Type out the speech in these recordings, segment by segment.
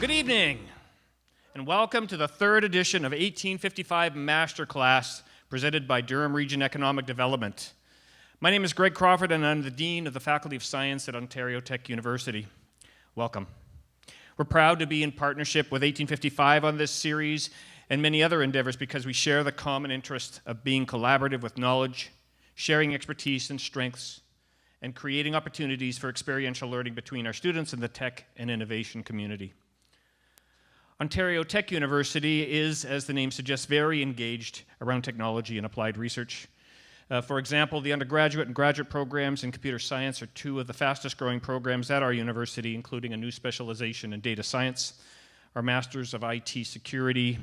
Good evening, and welcome to the third edition of 1855 MASTERCLASS, presented by Durham Region Economic Development. My name is Greg Crawford, and I'm the Dean of the Faculty of Science at Ontario Tech University. Welcome. We're proud to be in partnership with 1855 on this series and many other endeavors because we share the common interest of being collaborative with knowledge, sharing expertise and strengths, and creating opportunities for experiential learning between our students and the tech and innovation community. Ontario Tech University is, as the name suggests, very engaged around technology and applied research. For example, the undergraduate and graduate programs in computer science are two of the fastest growing programs at our university, including a new specialization in data science. Our Masters of IT Security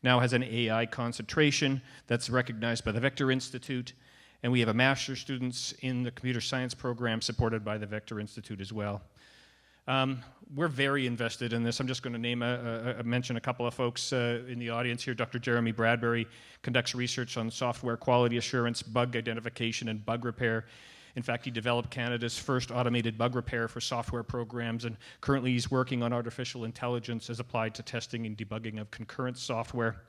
now has an AI concentration that's recognized by the Vector Institute, and we have a master's students in the computer science program supported by the Vector Institute as well. We're very invested in this. I'm just going to mention a couple of folks in the audience here. Dr. Jeremy Bradbury conducts research on software quality assurance, bug identification, and bug repair. In fact, he developed Canada's first automated bug repair for software programs, and currently he's working on artificial intelligence as applied to testing and debugging of concurrent software.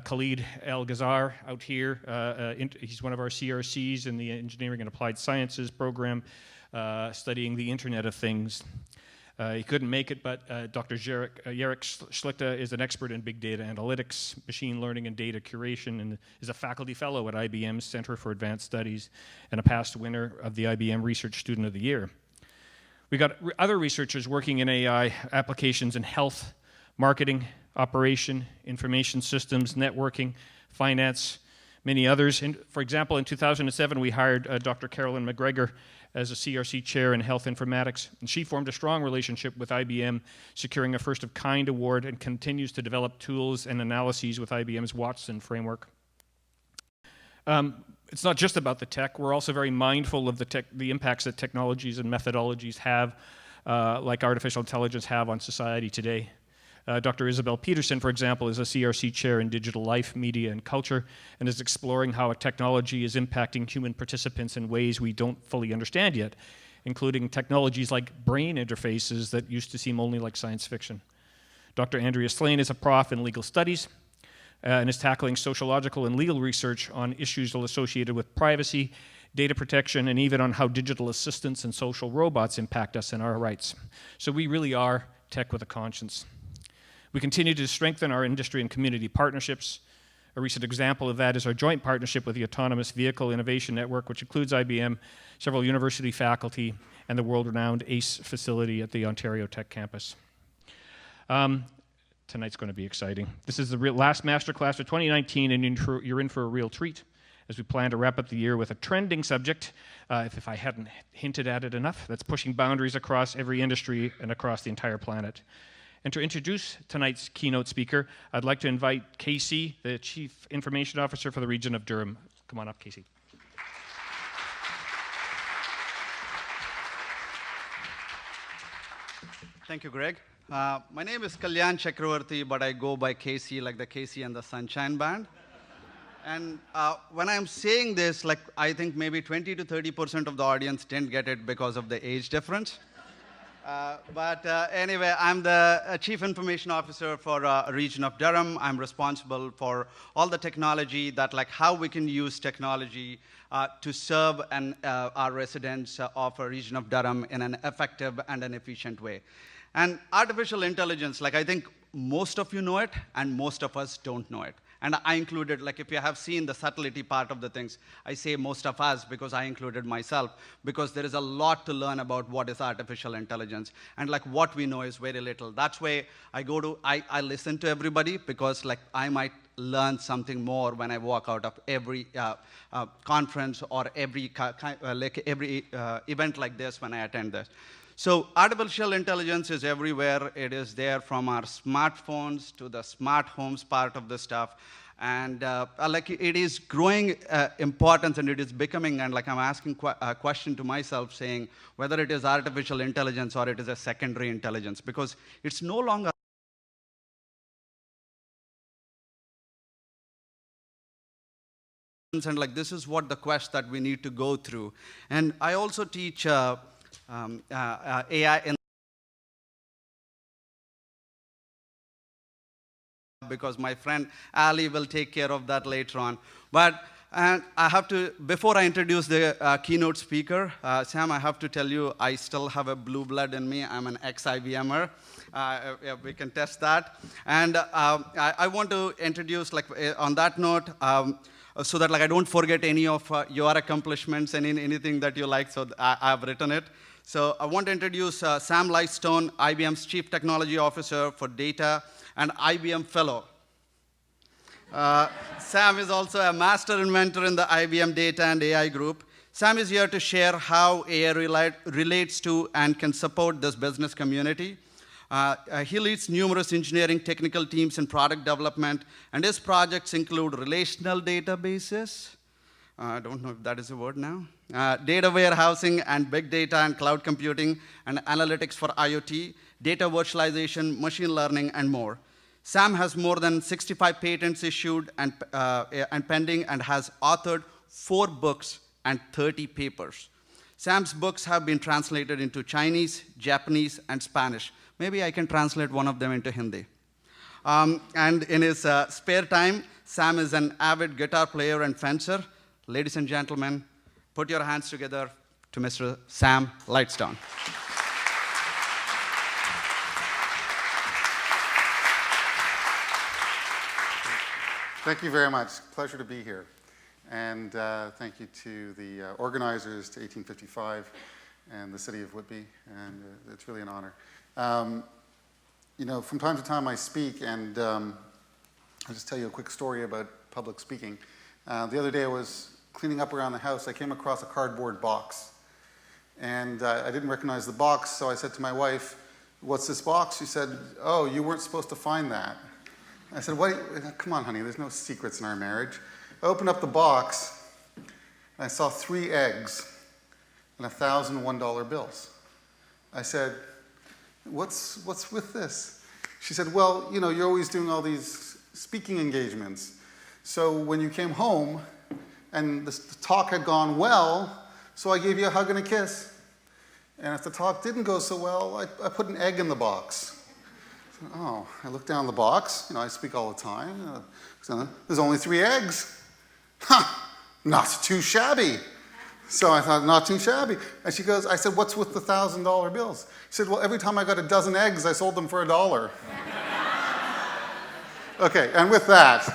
Khalid El-Ghazar out here, he's one of our CRCs in the Engineering and Applied Sciences program, studying the Internet of Things. He couldn't make it, but Dr. Jarek Schlichta is an expert in big data analytics, machine learning, and data curation, and is a faculty fellow at IBM's Center for Advanced Studies and a past winner of the IBM Research Student of the Year. We got other researchers working in AI applications in health, marketing, operation, information systems, networking, finance, many others. For example, in 2007, we hired Dr. Carolyn McGregor as a CRC chair in health informatics, and she formed a strong relationship with IBM, securing a first-of-kind award, and continues to develop tools and analyses with IBM's Watson framework. It's not just about the tech. We're also very mindful of the impacts that technologies and methodologies have, like artificial intelligence, have on society today. Dr. Isabel Peterson, for example, is a CRC chair in digital life, media, and culture, and is exploring how a technology is impacting human participants in ways we don't fully understand yet, including technologies like brain interfaces that used to seem only like science fiction. Dr. Andrea Slane is a prof in legal studies and is tackling sociological and legal research on issues associated with privacy, data protection, and even on how digital assistants and social robots impact us and our rights. So we really are tech with a conscience. We continue to strengthen our industry and community partnerships. A recent example of that is our joint partnership with the Autonomous Vehicle Innovation Network, which includes IBM, several university faculty, and the world-renowned ACE facility at the Ontario Tech campus. Tonight's going to be exciting. This is the last masterclass of 2019, and you're in for a real treat as we plan to wrap up the year with a trending subject, if I hadn't hinted at it enough, that's pushing boundaries across every industry and across the entire planet. And to introduce tonight's keynote speaker, I'd like to invite Casey, the Chief Information Officer for the region of Durham. Come on up, Casey. Thank you, Greg. My name is Kalyan Chakravarthy, but I go by Casey, like the Casey and the Sunshine Band. And when I'm saying this, I think maybe 20 to 30% of the audience didn't get it because of the age difference. Anyway, I'm the Chief Information Officer for a region of Durham. I'm responsible for all the technology that, how we can use technology to serve our residents of a region of Durham in an effective and an efficient way. And artificial intelligence, I think most of you know it, and most of us don't know it. And I included, if you have seen the subtlety part of the things, I say most of us because I included myself, because there is a lot to learn about what is artificial intelligence. And what we know is very little. That's why I listen to everybody, because I might learn something more when I walk out of every conference or every event like this when I attend this. So artificial intelligence is everywhere. It is there from our smartphones to the smart homes part of the stuff. And it is growing importance, and it is becoming, and I'm asking a question to myself saying whether it is artificial intelligence or it is a secondary intelligence, because it's no longer and this is what the quest that we need to go through. And I also teach AI in because my friend Ali will take care of that later on. But and I have to, before I introduce the keynote speaker, Sam, I have to tell you, I still have a blue blood in me. I'm an ex-IBMer. Yeah, we can test that. And I want to introduce, like, on that note, so that, like, I don't forget any of your accomplishments and anything that you like, so I've written it. So I want to introduce Sam Lightstone, IBM's Chief Technology Officer for Data and IBM Fellow. Sam is also a master inventor in the IBM Data and AI group. Sam is here to share how AI relates to and can support this business community. He leads numerous engineering technical teams in product development, and his projects include relational databases. I don't know if that is a word now. Data warehousing and big data and cloud computing and analytics for IoT, data virtualization, machine learning, and more. Sam has more than 65 patents issued and pending, and has authored 4 books and 30 papers. Sam's books have been translated into Chinese, Japanese, and Spanish. Maybe I can translate one of them into Hindi. And in his spare time, Sam is an avid guitar player and fencer. Ladies and gentlemen, put your hands together to Mr. Sam Lightstone. Thank you very much. Pleasure to be here. And thank you to the organizers, to 1855 and the city of Whitby. And it's really an honor. You know, from time to time I speak, and I'll just tell you a quick story about public speaking. The other day I was cleaning up around the house. I came across a cardboard box. And I didn't recognize the box, so I said to my wife, "What's this box?" She said, "Oh, you weren't supposed to find that." I said, "What? Come on, honey, there's no secrets in our marriage." I opened up the box, and I saw 3 eggs and $1,001 bills. I said, what's with this? She said, "Well, you know, you're always doing all these speaking engagements. So when you came home and the talk had gone well, so I gave you a hug and a kiss. And if the talk didn't go so well, I put an egg in the box." Oh, I looked down the box. You know, I speak all the time. So there's only 3 eggs. Not too shabby. So I thought, not too shabby. And she goes, I said, "What's with the $1,000 bills?" She said, "Well, every time I got a dozen eggs, I sold them for $1." Okay, and with that,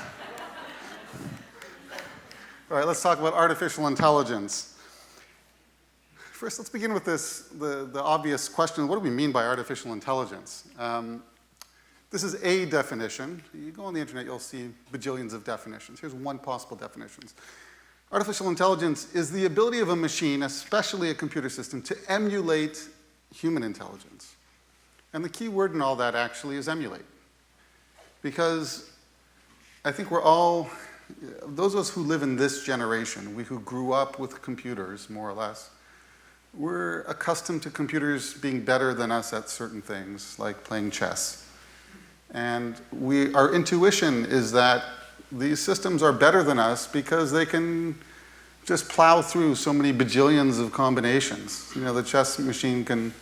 all right, let's talk about artificial intelligence. First, let's begin with this, the obvious question: what do we mean by artificial intelligence? This is a definition. You go on the internet, you'll see bajillions of definitions. Here's one possible definition. Artificial intelligence is the ability of a machine, especially a computer system, to emulate human intelligence. And the key word in all that actually is emulate. Because I think we're all, those of us who live in this generation, we who grew up with computers, more or less, we're accustomed to computers being better than us at certain things, like playing chess. And our intuition is that these systems are better than us because they can just plow through so many bajillions of combinations. You know, the chess machine can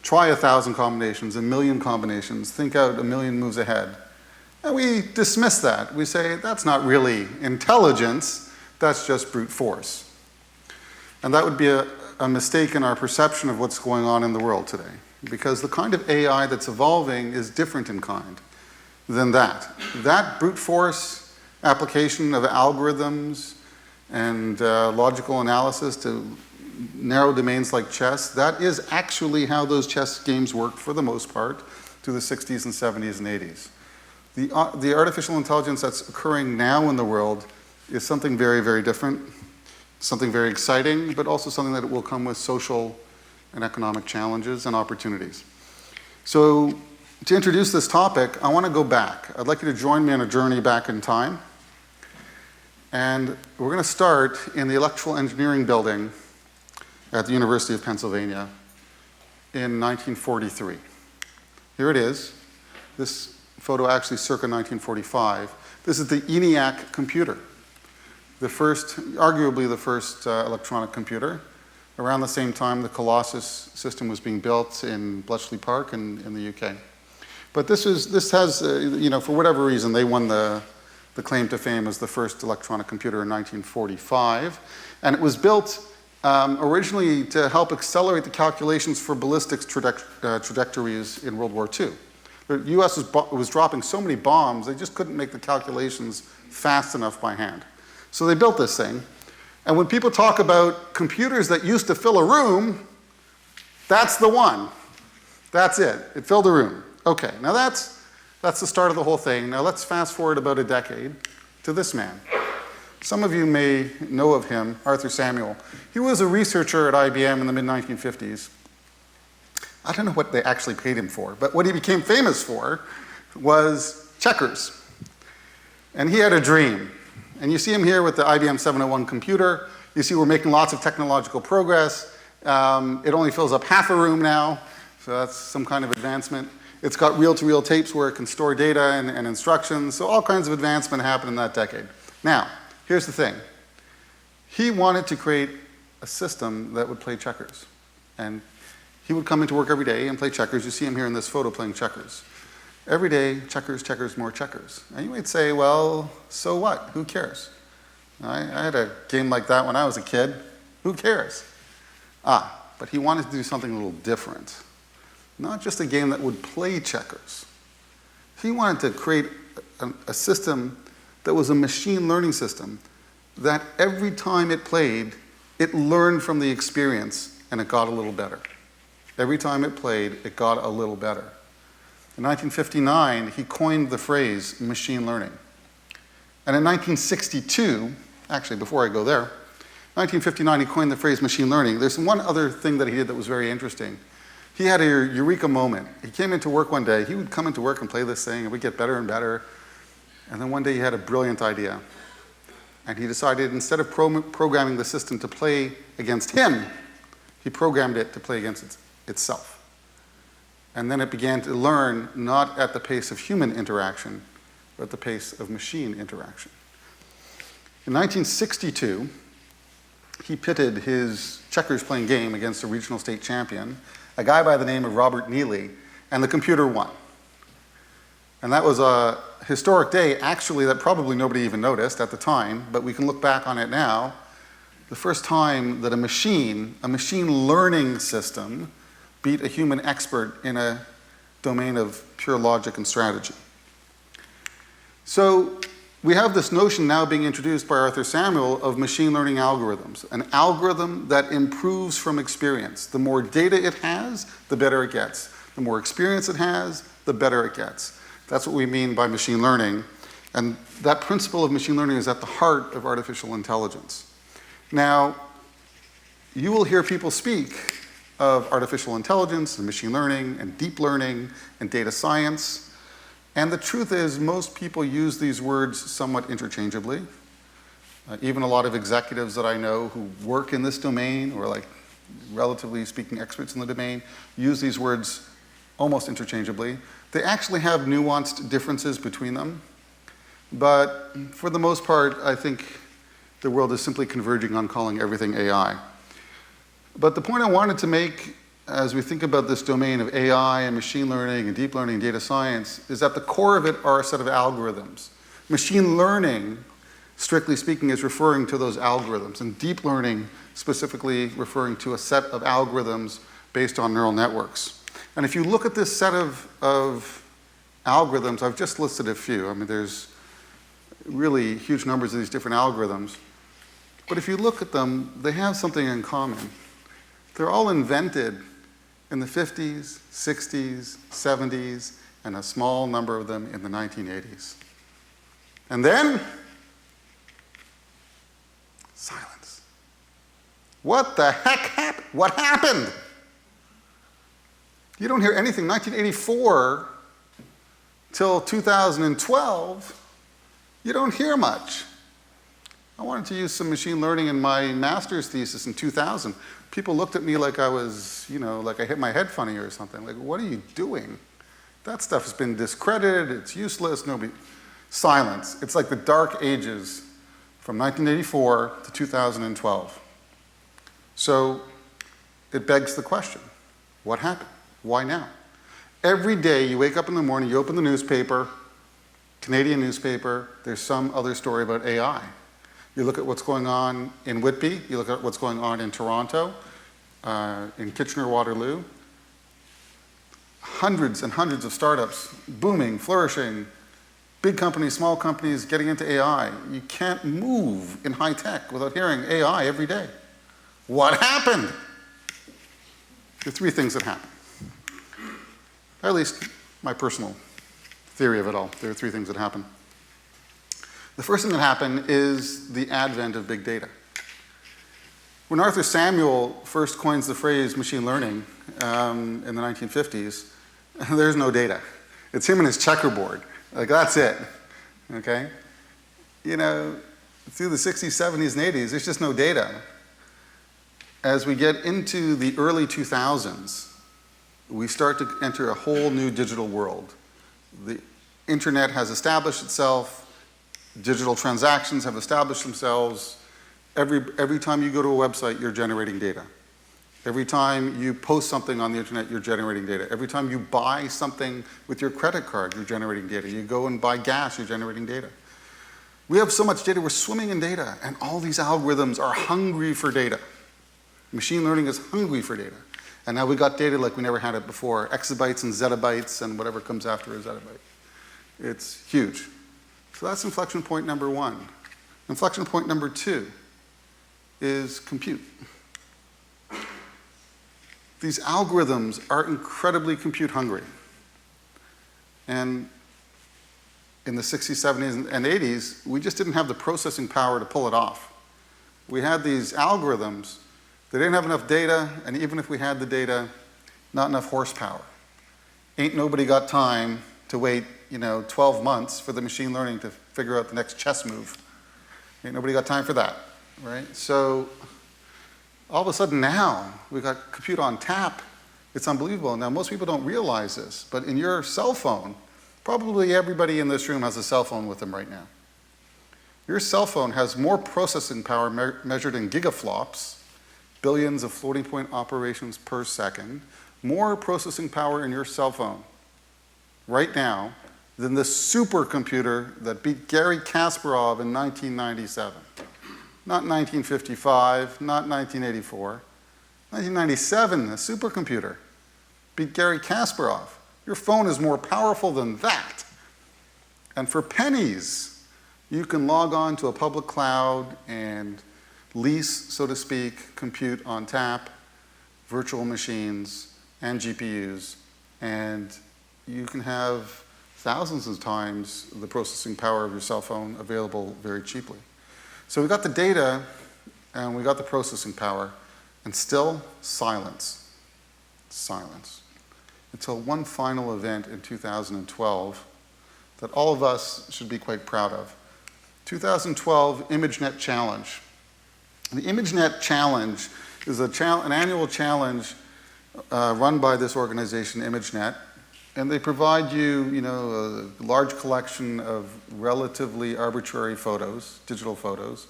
try 1,000 combinations, 1,000,000 combinations, think out 1,000,000 moves ahead. And we dismiss that. We say, that's not really intelligence, that's just brute force. And that would be a mistake in our perception of what's going on in the world today. Because the kind of AI that's evolving is different in kind than that. That brute force application of algorithms and logical analysis to narrow domains like chess, that is actually how those chess games worked for the most part through the 60s and 70s and 80s. The artificial intelligence that's occurring now in the world is something very, very different, something very exciting, but also something that will come with social and economic challenges and opportunities. So to introduce this topic, I want to go back. I'd like you to join me on a journey back in time. And we're going to start in the electrical engineering building at the University of Pennsylvania in 1943. Here it is. This photo actually circa 1945. This is the ENIAC computer, arguably the first electronic computer. Around the same time, the Colossus system was being built in Bletchley Park in the UK. But this has, for whatever reason, they won the claim to fame as the first electronic computer in 1945. And it was built originally to help accelerate the calculations for ballistics trajectories in World War II. The US was dropping so many bombs, they just couldn't make the calculations fast enough by hand. So they built this thing. And when people talk about computers that used to fill a room, that's the one. That's it. It filled a room. Okay, now that's the start of the whole thing. Now let's fast forward about a decade to this man. Some of you may know of him, Arthur Samuel. He was a researcher at IBM in the mid-1950s. I don't know what they actually paid him for, but what he became famous for was checkers. And he had a dream. And you see him here with the IBM 701 computer. You see we're making lots of technological progress. It only fills up half a room now, so that's some kind of advancement. It's got reel-to-reel tapes where it can store data and instructions, so all kinds of advancement happened in that decade. Now, here's the thing. He wanted to create a system that would play checkers. And he would come into work every day and play checkers. You see him here in this photo playing checkers. Every day, checkers, checkers, more checkers. And you might say, well, so what? Who cares? I had a game like that when I was a kid. Who cares? But he wanted to do something a little different. Not just a game that would play checkers. He wanted to create a system that was a machine learning system that every time it played, it learned from the experience and it got a little better. Every time it played, it got a little better. In 1959, he coined the phrase machine learning. And in 1962, actually before I go there, 1959 he coined the phrase machine learning. There's one other thing that he did that was very interesting. He had a eureka moment. He came into work one day. He would come into work and play this thing, and we'd get better and better. And then one day he had a brilliant idea. And he decided instead of programming the system to play against him, he programmed it to play against itself. And then it began to learn not at the pace of human interaction, but at the pace of machine interaction. In 1962, he pitted his checkers playing game against a regional state champion, a guy by the name of Robert Neely, and the computer won. And that was a historic day, actually, that probably nobody even noticed at the time, but we can look back on it now. The first time that a machine learning system, beat a human expert in a domain of pure logic and strategy. So we have this notion now being introduced by Arthur Samuel of machine learning algorithms, an algorithm that improves from experience. The more data it has, the better it gets. The more experience it has, the better it gets. That's what we mean by machine learning. And that principle of machine learning is at the heart of artificial intelligence. Now, you will hear people speak of artificial intelligence and machine learning and deep learning and data science. And the truth is, most people use these words somewhat interchangeably. Even a lot of executives that I know who work in this domain, or like relatively speaking experts in the domain, use these words almost interchangeably. They actually have nuanced differences between them. But for the most part, I think the world is simply converging on calling everything AI. But the point I wanted to make as we think about this domain of AI and machine learning and deep learning and data science is at the core of it are a set of algorithms. Machine learning, strictly speaking, is referring to those algorithms, and deep learning specifically referring to a set of algorithms based on neural networks. And if you look at this set of algorithms, I've just listed a few. I mean, there's really huge numbers of these different algorithms. But if you look at them, they have something in common. They're all invented in the 50s, 60s, 70s, and a small number of them in the 1980s. And then, silence. What the heck happened? What happened? You don't hear anything. 1984 till 2012, you don't hear much. I wanted to use some machine learning in my master's thesis in 2000. People looked at me like I was, like I hit my head funny or something. Like, what are you doing? That stuff has been discredited, it's useless, nobody. Silence. It's like the dark ages from 1984 to 2012. So it begs the question, what happened? Why now? Every day you wake up in the morning, you open the newspaper, Canadian newspaper, there's some other story about AI. You look at what's going on in Whitby, you look at what's going on in Toronto, in Kitchener-Waterloo. Hundreds and hundreds of startups, booming, flourishing, big companies, small companies getting into AI. You can't move in high tech without hearing AI every day. What happened? There are three things that happen. Or at least my personal theory of it all. There are three things that happen. The first thing that happened is the advent of big data. When Arthur Samuel first coins the phrase machine learning in the 1950s, there's no data. It's him and his checkerboard. Like, that's it, okay? You know, through the 60s, 70s, and 80s, there's just no data. As we get into the early 2000s, we start to enter a whole new digital world. The internet has established itself. Digital transactions have established themselves. Every time you go to a website, you're generating data. Every time you post something on the internet, you're generating data. Every time you buy something with your credit card, you're generating data. You go and buy gas, you're generating data. We have so much data, we're swimming in data, and all these algorithms are hungry for data. Machine learning is hungry for data. And now we got data like we never had it before, exabytes and zettabytes and whatever comes after a zettabyte. It's huge. So that's inflection point number one. Inflection point number two is compute. These algorithms are incredibly compute hungry. And in the 60s, 70s, and 80s, we just didn't have the processing power to pull it off. We had these algorithms, they didn't have enough data, and even if we had the data, not enough horsepower. Ain't nobody got time to wait, 12 months for the machine learning to figure out the next chess move. Ain't nobody got time for that, right? So all of a sudden now, we've got compute on tap. It's unbelievable. Now, most people don't realize this, but in your cell phone, probably everybody in this room has a cell phone with them right now. Your cell phone has more processing power measured in gigaflops, billions of floating point operations per second, more processing power in your cell phone right now than the supercomputer that beat Garry Kasparov in 1997. Not 1955, not 1984. 1997, a supercomputer beat Garry Kasparov. Your phone is more powerful than that. And for pennies, you can log on to a public cloud and lease, so to speak, compute on tap, virtual machines, and GPUs, and you can have thousands of times the processing power of your cell phone available very cheaply. So we got the data, and we got the processing power, and still silence. Silence. Until one final event in 2012 that all of us should be quite proud of. 2012 Imagenet Challenge. The Imagenet Challenge is an annual challenge run by this organization, Imagenet, and they provide you, a large collection of relatively arbitrary photos, digital photos,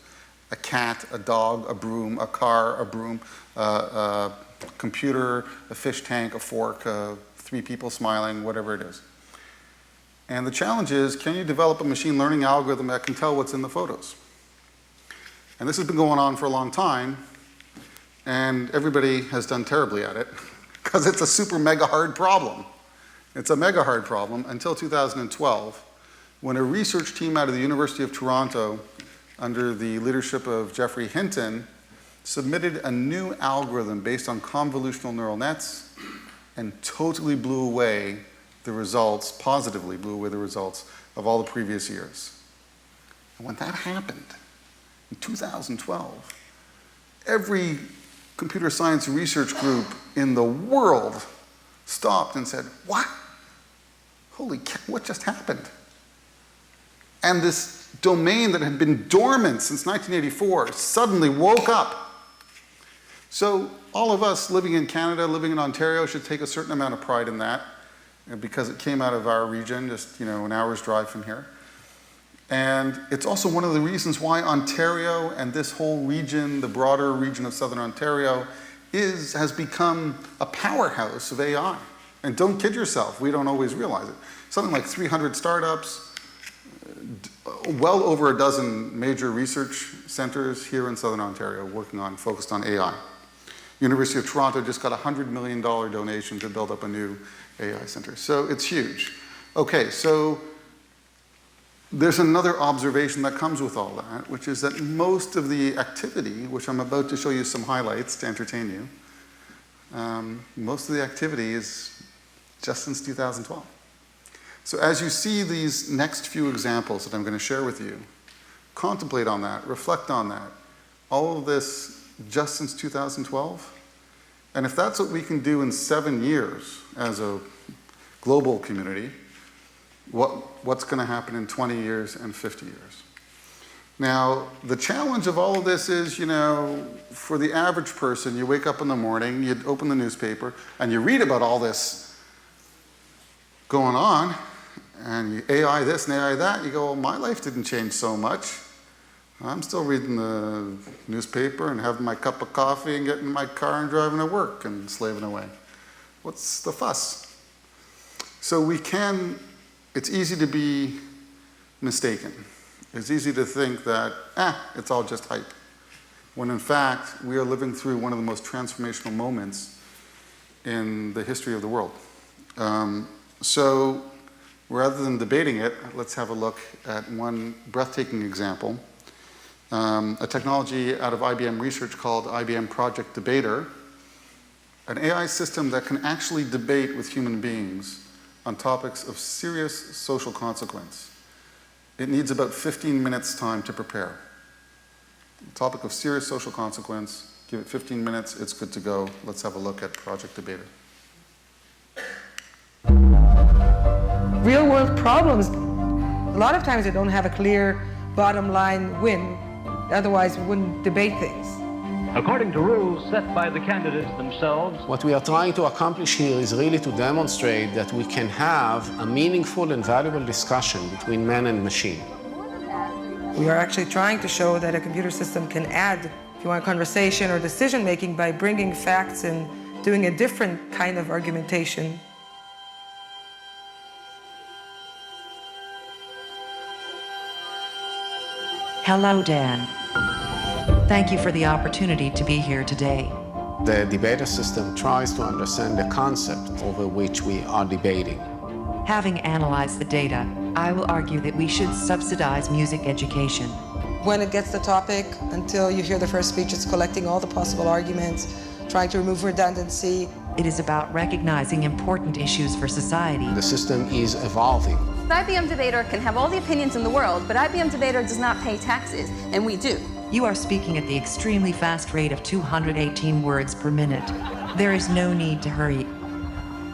a cat, a dog, a broom, a car, a broom, a computer, a fish tank, a fork, three people smiling, whatever it is. And the challenge is, can you develop a machine learning algorithm that can tell what's in the photos? And this has been going on for a long time, and everybody has done terribly at it, because it's a super mega hard problem. It's a mega hard problem until 2012, when a research team out of the University of Toronto, under the leadership of Geoffrey Hinton, submitted a new algorithm based on convolutional neural nets and totally blew away the results, positively blew away the results of all the previous years. And when that happened, in 2012, every computer science research group in the world stopped and said, what? Holy cow, what just happened? And this domain that had been dormant since 1984 suddenly woke up. So all of us living in Canada, living in Ontario, should take a certain amount of pride in that, because it came out of our region, just an hour's drive from here. And it's also one of the reasons why Ontario and this whole region, the broader region of Southern Ontario, has become a powerhouse of AI. And don't kid yourself, we don't always realize it. Something like 300 startups, well over a dozen major research centers here in Southern Ontario focused on AI. University of Toronto just got a $100 million donation to build up a new AI center. So it's huge. Okay, so there's another observation that comes with all that, which is that most of the activity, which I'm about to show you some highlights to entertain you, most of the activity is just since 2012. So as you see these next few examples that I'm going to share with you, contemplate on that, reflect on that. All of this just since 2012. And if that's what we can do in 7 years as a global community, what's going to happen in 20 years and 50 years? Now, the challenge of all of this is, you know, for the average person, you wake up in the morning, you open the newspaper, and you read about all this going on, and you AI this and AI that, you go, well, my life didn't change so much. I'm still reading the newspaper and having my cup of coffee and getting in my car and driving to work and slaving away. What's the fuss? So it's easy to be mistaken. It's easy to think that, it's all just hype. When in fact, we are living through one of the most transformational moments in the history of the world. So rather than debating it, let's have a look at one breathtaking example. A technology out of IBM research called IBM Project Debater, an AI system that can actually debate with human beings on topics of serious social consequence. It needs about 15 minutes time to prepare. The topic of serious social consequence, give it 15 minutes, it's good to go. Let's have a look at Project Debater. Real world problems, a lot of times they don't have a clear bottom line win. Otherwise, we wouldn't debate things. According to rules set by the candidates themselves. What we are trying to accomplish here is really to demonstrate that we can have a meaningful and valuable discussion between man and machine. We are actually trying to show that a computer system can add, if you want, conversation or decision making by bringing facts and doing a different kind of argumentation. Hello, Dan. Thank you for the opportunity to be here today. The debater system tries to understand the concept over which we are debating. Having analyzed the data, I will argue that we should subsidize music education. When it gets the topic, until you hear the first speech, it's collecting all the possible arguments, trying to remove redundancy. It is about recognizing important issues for society. The system is evolving. The IBM Debater can have all the opinions in the world, but IBM Debater does not pay taxes, and we do. You are speaking at the extremely fast rate of 218 words per minute. There is no need to hurry.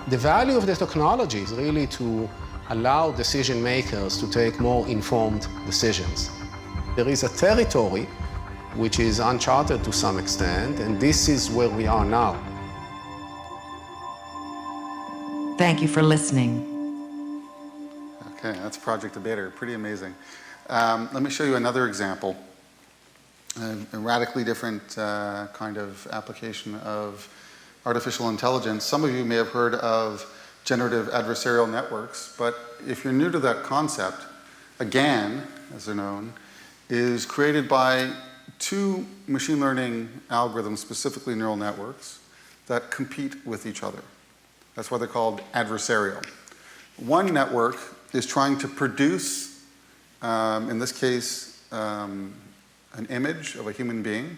The value of the technology is really to allow decision makers to take more informed decisions. There is a territory which is uncharted to some extent, and this is where we are now. Thank you for listening. Okay, that's Project Debater, pretty amazing. Let me show you another example, a radically different kind of application of artificial intelligence. Some of you may have heard of generative adversarial networks, but if you're new to that concept, a GAN, as they're known, is created by two machine learning algorithms, specifically neural networks, that compete with each other. That's why they're called adversarial. One network is trying to produce, in this case, an image of a human being,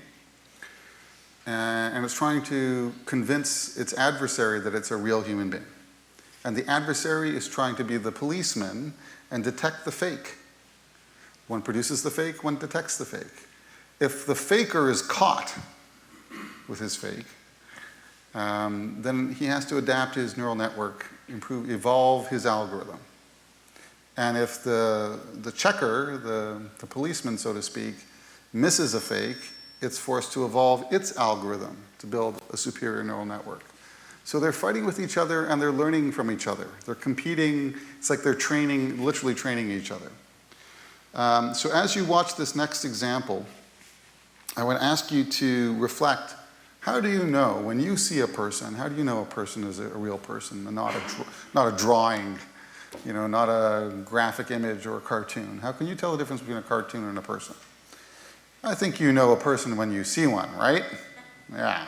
and it's trying to convince its adversary that it's a real human being. And the adversary is trying to be the policeman and detect the fake. One produces the fake, one detects the fake. If the faker is caught with his fake, then he has to adapt his neural network, evolve his algorithm. And if the checker, the policeman, so to speak, misses a fake, it's forced to evolve its algorithm to build a superior neural network. So they're fighting with each other and they're learning from each other. They're competing. It's like they're training, literally training each other. So as you watch this next example, I would ask you to reflect How do you know, when you see a person, how do you know a person is a real person and not a drawing, not a graphic image or a cartoon? How can you tell the difference between a cartoon and a person? I think you know a person when you see one, right? Yeah.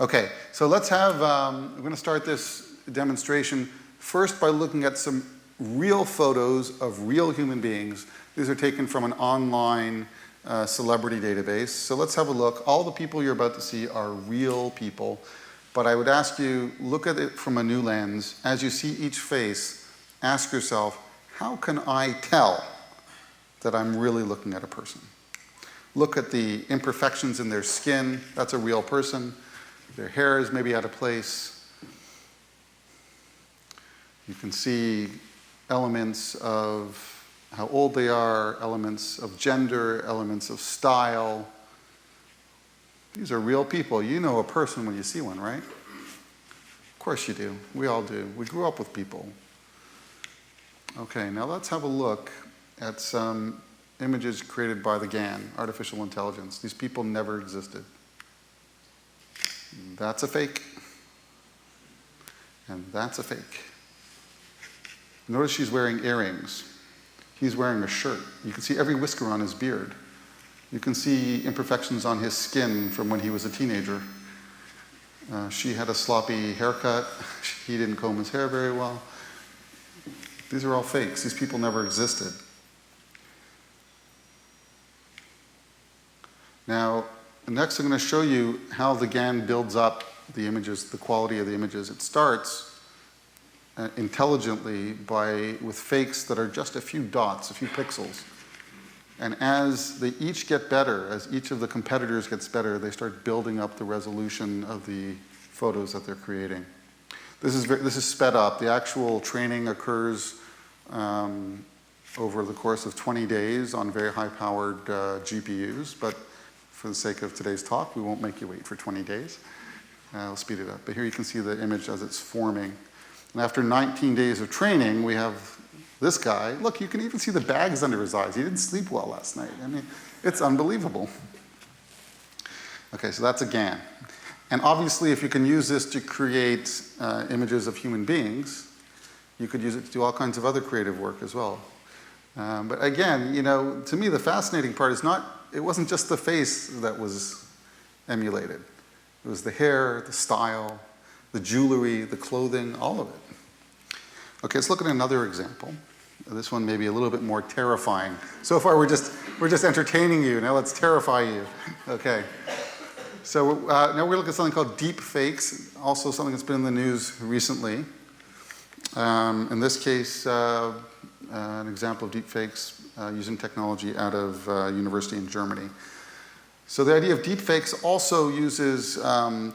Okay, so let's have, we're going to start this demonstration first by looking at some real photos of real human beings. These are taken from an online celebrity database. So let's have a look. All the people you're about to see are real people, but I would ask you, look at it from a new lens. As you see each face, ask yourself, how can I tell that I'm really looking at a person? Look at the imperfections in their skin. That's a real person. Their hair is maybe out of place. You can see elements of how old they are, elements of gender, elements of style. These are real people. You know a person when you see one, right? Of course you do. We all do. We grew up with people. Okay, now let's have a look at some images created by the GAN, artificial intelligence. These people never existed. That's a fake. And that's a fake. Notice she's wearing earrings. He's wearing a shirt. You can see every whisker on his beard. You can see imperfections on his skin from when he was a teenager. She had a sloppy haircut. He didn't comb his hair very well. These are all fakes. These people never existed. Now, next I'm going to show you how the GAN builds up the images, the quality of the images. It starts intelligently with fakes that are just a few dots, a few pixels. And as they each get better, as each of the competitors gets better, they start building up the resolution of the photos that they're creating. This is sped up. The actual training occurs over the course of 20 days on very high-powered GPUs, but for the sake of today's talk, we won't make you wait for 20 days. I'll speed it up. But here you can see the image as it's forming. And after 19 days of training, we have this guy. Look, you can even see the bags under his eyes. He didn't sleep well last night. I mean, it's unbelievable. Okay, so that's a GAN. And obviously, if you can use this to create images of human beings, you could use it to do all kinds of other creative work as well. But again, to me, the fascinating part is it wasn't just the face that was emulated. It was the hair, the style, the jewelry, the clothing, all of it. Okay, let's look at another example. This one may be a little bit more terrifying. So far, we're just entertaining you. Now let's terrify you. Okay. So now we're looking at something called deep fakes, also something that's been in the news recently. In this case, an example of deep fakes using technology out of university in Germany. So the idea of deepfakes also uses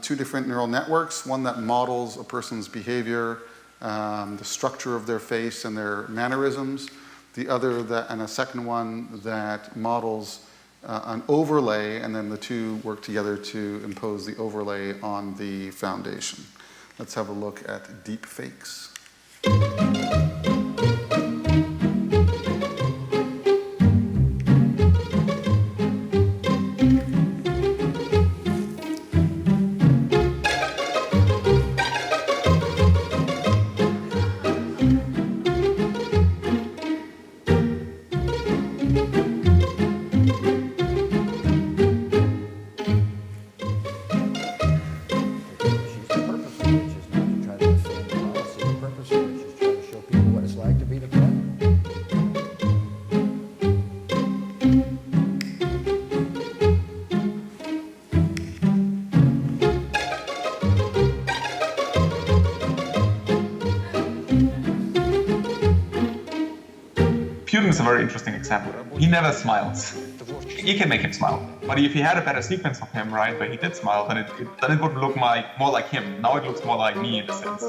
two different neural networks, one that models a person's behavior, the structure of their face and their mannerisms, and a second one that models an overlay, and then the two work together to impose the overlay on the foundation. Let's have a look at deepfakes. Putin's a very interesting example. He never smiles. You can make him smile. But if you had a better sequence of him, right, where he did smile, then it would look more like him. Now it looks more like me in a sense.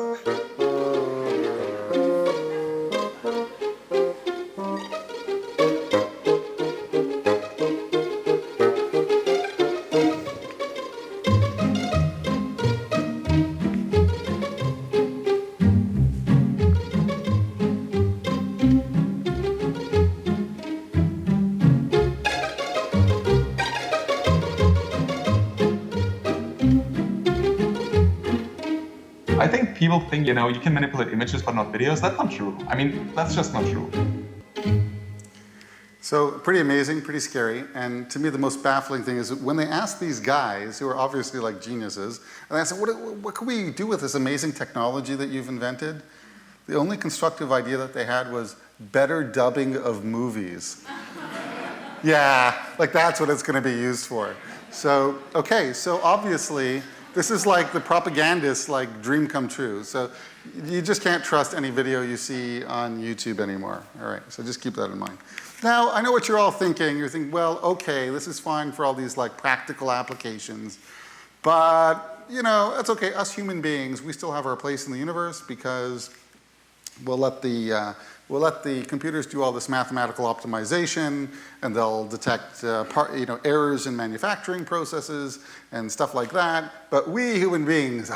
people think, you can manipulate images but not videos. That's not true. I mean, that's just not true. So pretty amazing, pretty scary. And to me, the most baffling thing is when they asked these guys, who are obviously like geniuses, and I said, what can we do with this amazing technology that you've invented? The only constructive idea that they had was better dubbing of movies. Yeah, like that's what it's going to be used for. So, okay, so obviously, this is like the propagandist's like dream come true. So you just can't trust any video you see on YouTube anymore. All right, so just keep that in mind. Now, I know what you're all thinking. You're thinking, well, okay, this is fine for all these like practical applications, but that's okay. Us human beings, we still have our place in the universe because we'll let the computers do all this mathematical optimization, and they'll detect errors in manufacturing processes and stuff like that. But we human beings,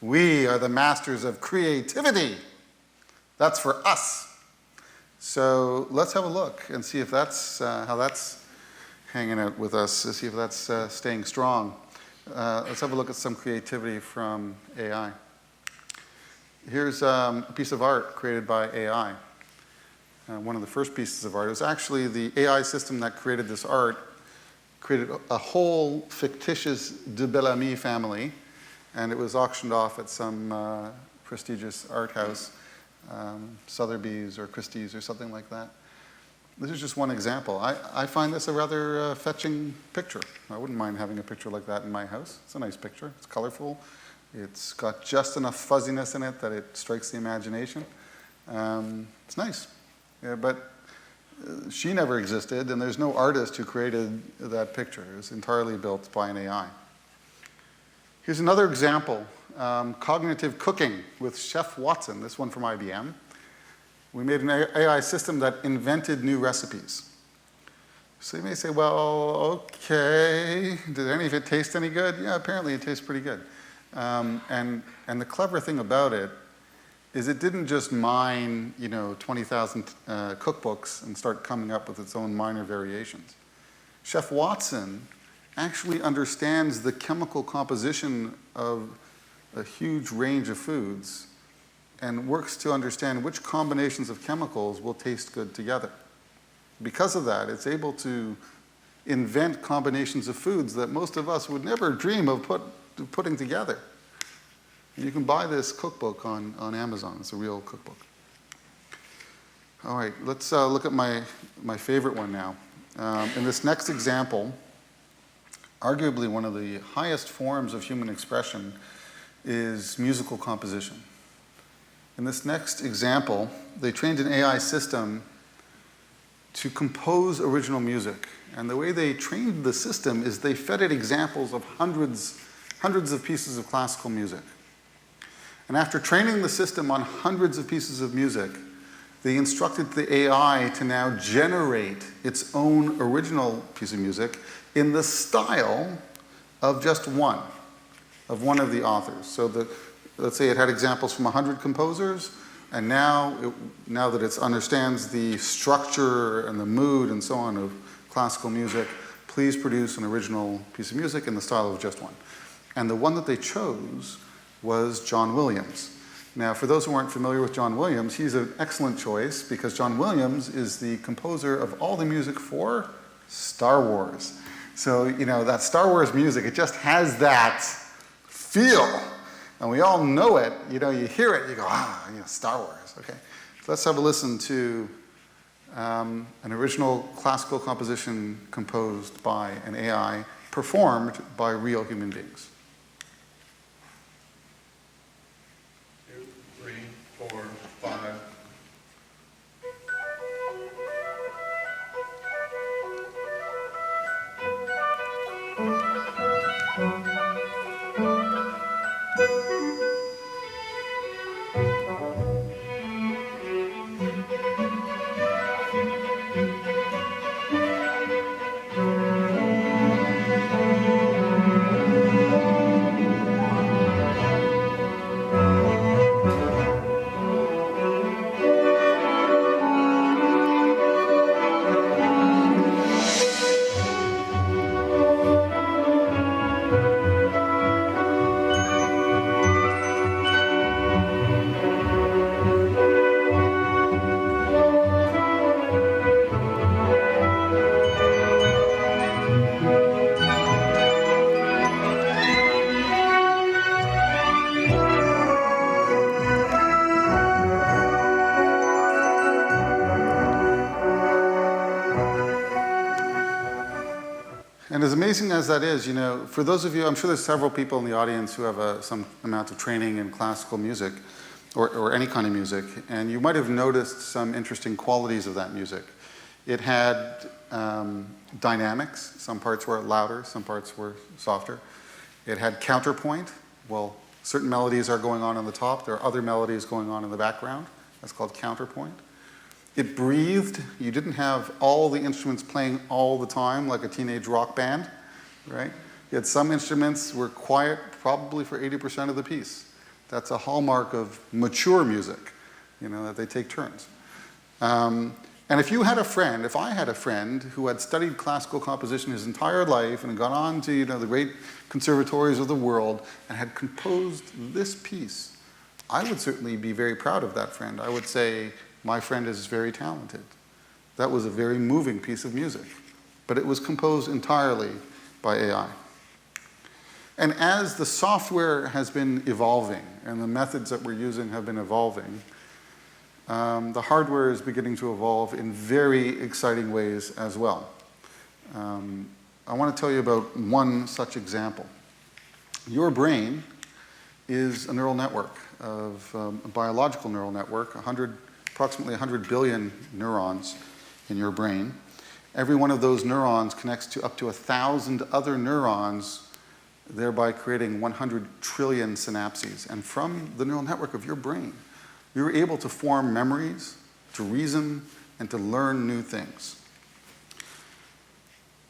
we are the masters of creativity. That's for us. So let's have a look and see if that's how that's hanging out with us, to see if that's staying strong. Let's have a look at some creativity from AI. Here's a piece of art created by AI. One of the first pieces of art. It was actually the AI system that created this art, created a whole fictitious de Bellamy family, and it was auctioned off at some prestigious art house, Sotheby's or Christie's or something like that. This is just one example. I find this a rather fetching picture. I wouldn't mind having a picture like that in my house. It's a nice picture. It's colorful. It's got just enough fuzziness in it that it strikes the imagination. It's nice. Yeah, but she never existed, and there's no artist who created that picture. It was entirely built by an AI. Here's another example. Cognitive cooking with Chef Watson, this one from IBM. We made an AI system that invented new recipes. So you may say, well, okay, did any of it taste any good? Yeah, apparently it tastes pretty good. And the clever thing about it is it didn't just mine 20,000 cookbooks and start coming up with its own minor variations. Chef Watson actually understands the chemical composition of a huge range of foods and works to understand which combinations of chemicals will taste good together. Because of that, it's able to invent combinations of foods that most of us would never dream of putting together. You can buy this cookbook on Amazon. It's a real cookbook. All right, let's look at my favorite one now. In this next example, arguably one of the highest forms of human expression is musical composition. In this next example, they trained an AI system to compose original music. And the way they trained the system is they fed it examples of hundreds of pieces of classical music. And after training the system on hundreds of pieces of music, they instructed the AI to now generate its own original piece of music in the style of just one of the authors. So let's say it had examples from 100 composers, and now that it understands the structure and the mood and so on of classical music, please produce an original piece of music in the style of just one. And the one that they chose was John Williams. Now, for those who aren't familiar with John Williams, he's an excellent choice because John Williams is the composer of all the music for Star Wars. So, that Star Wars music, it just has that feel. And we all know it. You hear it, you go, Star Wars. Okay. So let's have a listen to an original classical composition composed by an AI, performed by real human beings. 2, 3, 4, 5. as amazing as that is, for those of you, I'm sure there's several people in the audience who have some amount of training in classical music or any kind of music, and you might have noticed some interesting qualities of that music. It had dynamics. Some parts were louder, some parts were softer. It had counterpoint. Well, certain melodies are going on the top. There are other melodies going on in the background. That's called counterpoint. It breathed. You didn't have all the instruments playing all the time like a teenage rock band, right? You had some instruments were quiet probably for 80% of the piece. That's a hallmark of mature music, that they take turns. And if I had a friend who had studied classical composition his entire life and had gone on to the great conservatories of the world and had composed this piece, I would certainly be very proud of that friend. I would say, my friend is very talented. That was a very moving piece of music, but it was composed entirely by AI. And as the software has been evolving and the methods that we're using have been evolving, the hardware is beginning to evolve in very exciting ways as well. I want to tell you about one such example. Your brain is a neural network, a biological neural network, approximately 100 billion neurons in your brain. Every one of those neurons connects to up to 1,000 other neurons, thereby creating 100 trillion synapses. And from the neural network of your brain, you're able to form memories, to reason, and to learn new things.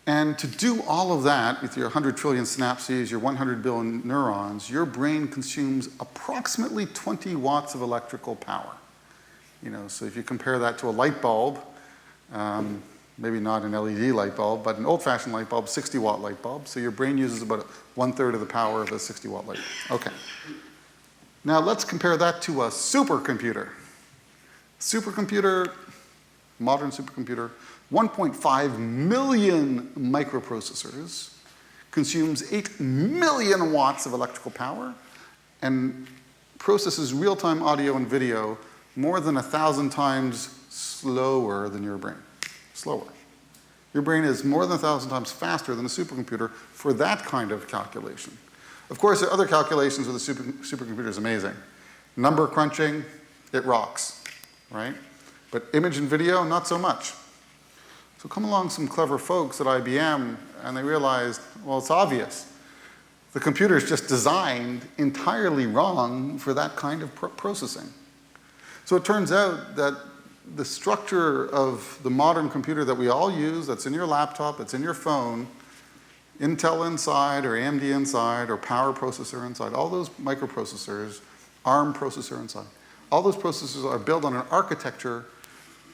And to do all of that with your 100 trillion synapses, your 100 billion neurons, your brain consumes approximately 20 watts of electrical power. So if you compare that to a light bulb, maybe not an LED light bulb, but an old-fashioned light bulb, 60-watt light bulb. So your brain uses about 1/3 of the power of a 60-watt light bulb. Okay. Now let's compare that to a supercomputer. Modern supercomputer, 1.5 million microprocessors, consumes 8 million watts of electrical power, and processes real-time audio and video more than 1,000 times slower than your brain. Slower. Your brain is more than 1,000 times faster than a supercomputer for that kind of calculation. Of course, there are other calculations with a supercomputer is amazing. Number crunching, it rocks, right? But image and video, not so much. So come along some clever folks at IBM, and they realized, well, it's obvious. The computer is just designed entirely wrong for that kind of processing. So it turns out that the structure of the modern computer that we all use, that's in your laptop, that's in your phone, Intel inside or AMD inside or power processor inside, all those microprocessors, ARM processor inside, all those processors are built on an architecture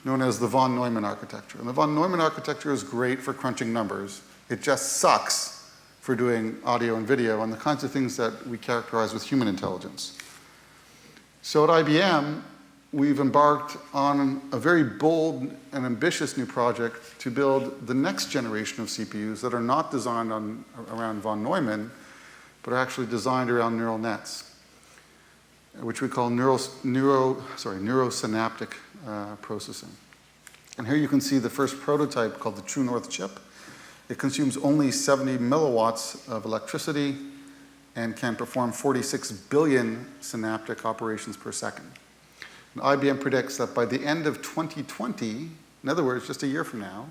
known as the von Neumann architecture. And the von Neumann architecture is great for crunching numbers. It just sucks for doing audio and video and the kinds of things that we characterize with human intelligence. So at IBM, we've embarked on a very bold and ambitious new project to build the next generation of CPUs that are not designed around von Neumann, but are actually designed around neural nets, which we call neurosynaptic processing. And here you can see the first prototype called the True North chip. It consumes only 70 milliwatts of electricity and can perform 46 billion synaptic operations per second. And IBM predicts that by the end of 2020, in other words, just a year from now,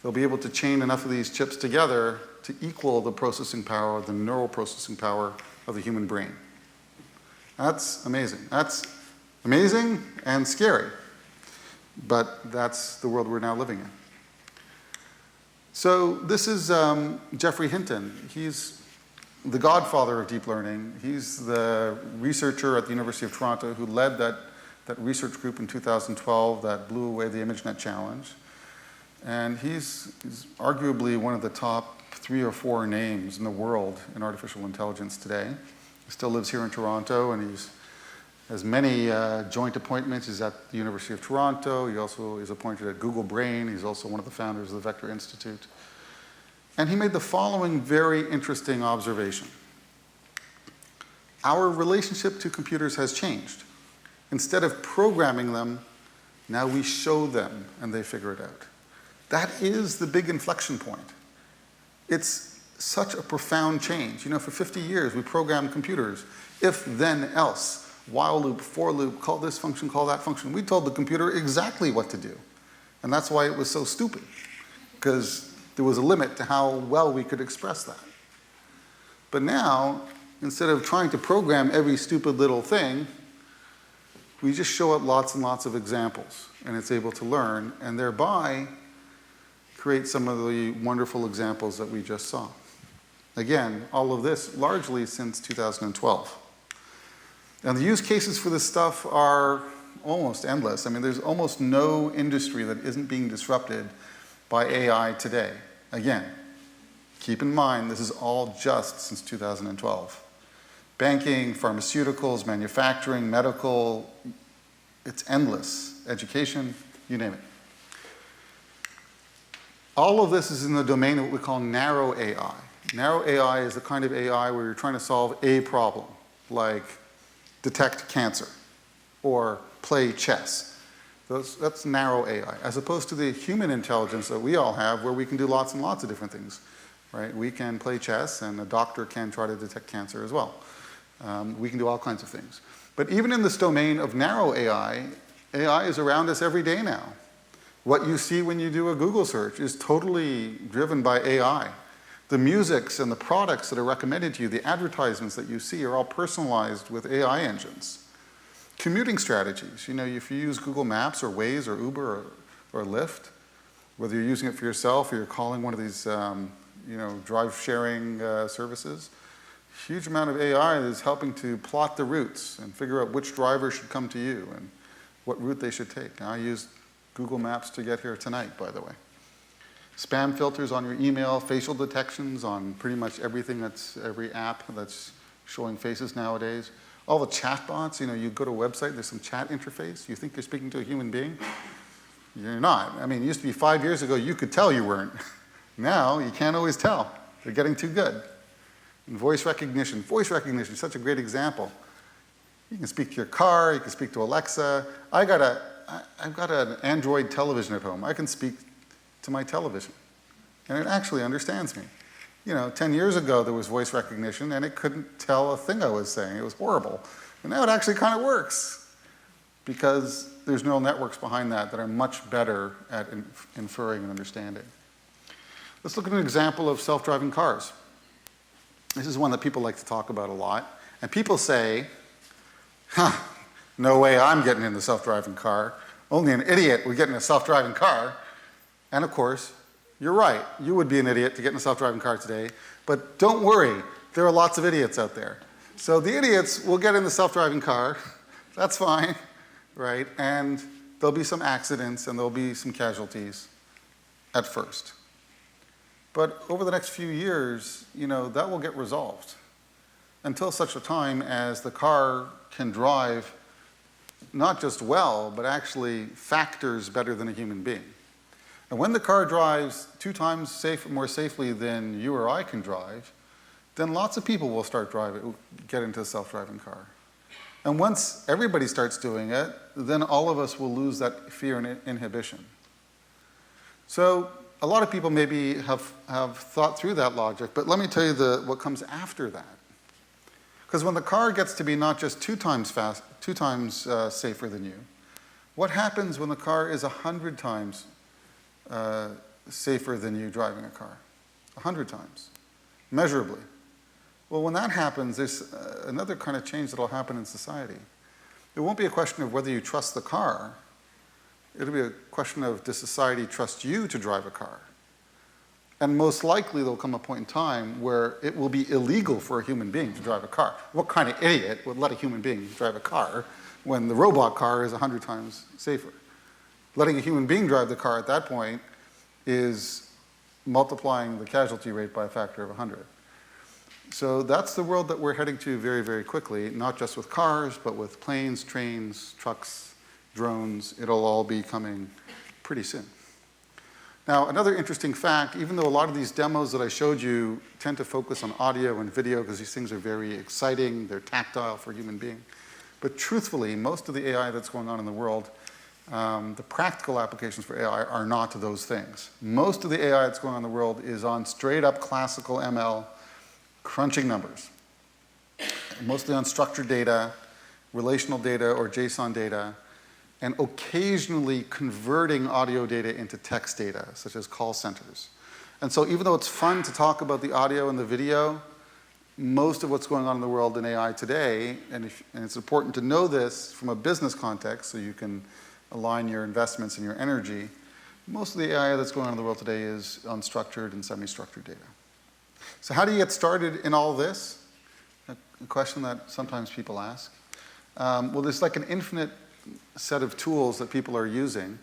they'll be able to chain enough of these chips together to equal the processing power, the neural processing power of the human brain. That's amazing. That's amazing and scary, but that's the world we're now living in. So this is Geoffrey Hinton. He's the godfather of deep learning. He's the researcher at the University of Toronto who led that research group in 2012 that blew away the Imagenet challenge. And he's arguably one of the top 3 or 4 names in the world in artificial intelligence today. He still lives here in Toronto, and he has many joint appointments. He's at the University of Toronto. He also is appointed at Google Brain. He's also one of the founders of the Vector Institute. And he made the following very interesting observation. Our relationship to computers has changed. Instead of programming them, now we show them and they figure it out. That is the big inflection point. It's such a profound change. You know, for 50 years, we programmed computers. If, then, else, while loop, for loop, call this function, call that function. We told the computer exactly what to do. And that's why it was so stupid, because there was a limit to how well we could express that. But now, instead of trying to program every stupid little thing, we just show it lots and lots of examples, and it's able to learn, and thereby create some of the wonderful examples that we just saw. Again, all of this largely since 2012. And the use cases for this stuff are almost endless. I mean, there's almost no industry that isn't being disrupted by AI today. Again, keep in mind, this is all just since 2012. Banking, pharmaceuticals, manufacturing, medical, it's endless. Education, you name it. All of this is in the domain of what we call narrow AI. Narrow AI is the kind of AI where you're trying to solve a problem, like detect cancer or play chess. That's narrow AI, as opposed to the human intelligence that we all have, where we can do lots and lots of different things, right? We can play chess, and a doctor can try to detect cancer as well. We can do all kinds of things. But even in this domain of narrow AI, AI is around us every day now. What you see when you do a Google search is totally driven by AI. The musics and the products that are recommended to you, the advertisements that you see are all personalized with AI engines. Commuting strategies, you know, if you use Google Maps or Waze or Uber or Lyft, whether you're using it for yourself or you're calling one of these drive-sharing services, huge amount of AI is helping to plot the routes and figure out which driver should come to you and what route they should take. Now, I used Google Maps to get here tonight, by the way. Spam filters on your email, facial detections on pretty much everything every app that's showing faces nowadays. All the chatbots, you know, you go to a website, there's some chat interface. You think you're speaking to a human being? You're not. I mean, it used to be 5 years ago, you could tell you weren't. Now, you can't always tell. They're getting too good. And voice recognition is such a great example. You can speak to your car, you can speak to Alexa. I've got an Android television at home. I can speak to my television, and it actually understands me. You know, 10 years ago there was voice recognition, and it couldn't tell a thing I was saying. It was horrible. But now it actually kind of works, because there's neural networks behind that are much better at inferring and understanding. Let's look at an example of self-driving cars. This is one that people like to talk about a lot. And people say, no way I'm getting in the self-driving car. Only an idiot would get in a self-driving car. And of course, you're right. You would be an idiot to get in a self-driving car today. But don't worry, there are lots of idiots out there. So the idiots will get in the self-driving car. That's fine, right? And there'll be some accidents and there'll be some casualties at first. But over the next few years, you know, that will get resolved until such a time as the car can drive not just well, but actually factors better than a human being. And when the car drives 2 times more safely than you or I can drive, then lots of people will get into a self-driving car. And once everybody starts doing it, then all of us will lose that fear and inhibition. So a lot of people maybe have thought through that logic, but let me tell you what comes after that. Because when the car gets to be not just 2 times safer than you, what happens when the car is 100 times safer than you driving a car? 100 times, measurably. Well, when that happens, there's another kind of change that will happen in society. It won't be a question of whether you trust the car. It'll be a question of, does society trust you to drive a car? And most likely there'll come a point in time where it will be illegal for a human being to drive a car. What kind of idiot would let a human being drive a car when the robot car is 100 times safer? Letting a human being drive the car at that point is multiplying the casualty rate by a factor of 100. So that's the world that we're heading to very, very quickly, not just with cars, but with planes, trains, trucks, drones. It'll all be coming pretty soon. Now, another interesting fact, even though a lot of these demos that I showed you tend to focus on audio and video because these things are very exciting, they're tactile for a human being, but truthfully, most of the AI that's going on in the world The practical applications for AI are not those things. Most of the AI that's going on in the world is on straight up classical ML, crunching numbers. Mostly on structured data, relational data or JSON data, and occasionally converting audio data into text data, such as call centers. And so even though it's fun to talk about the audio and the video, most of what's going on in the world in AI today, and it's important to know this from a business context so you can align your investments and your energy, most of the AI that's going on in the world today is unstructured and semi-structured data. So how do you get started in all this? A question that sometimes people ask. Well, there's like an infinite set of tools that people are using.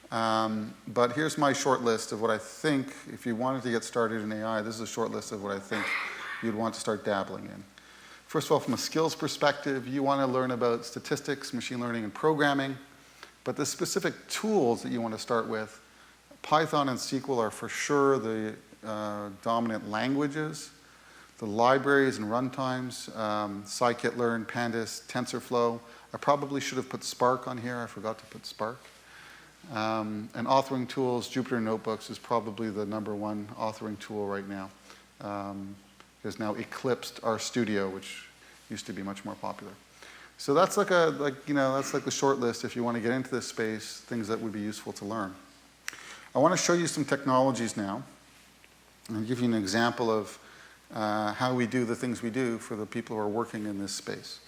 But here's my short list of what I think, if you wanted to get started in AI, this is a short list of what I think you'd want to start dabbling in. First of all, from a skills perspective, you want to learn about statistics, machine learning, and programming. But the specific tools that you want to start with, Python and SQL are for sure the dominant languages. The libraries and runtimes, scikit-learn, pandas, TensorFlow. I probably should have put Spark on here. I forgot to put Spark. And authoring tools, Jupyter Notebooks is probably the #1 authoring tool right now. Has now eclipsed RStudio, which used to be much more popular. So that's that's like the short list if you want to get into this space, things that would be useful to learn. I want to show you some technologies now and give you an example of how we do the things we do for the people who are working in this space.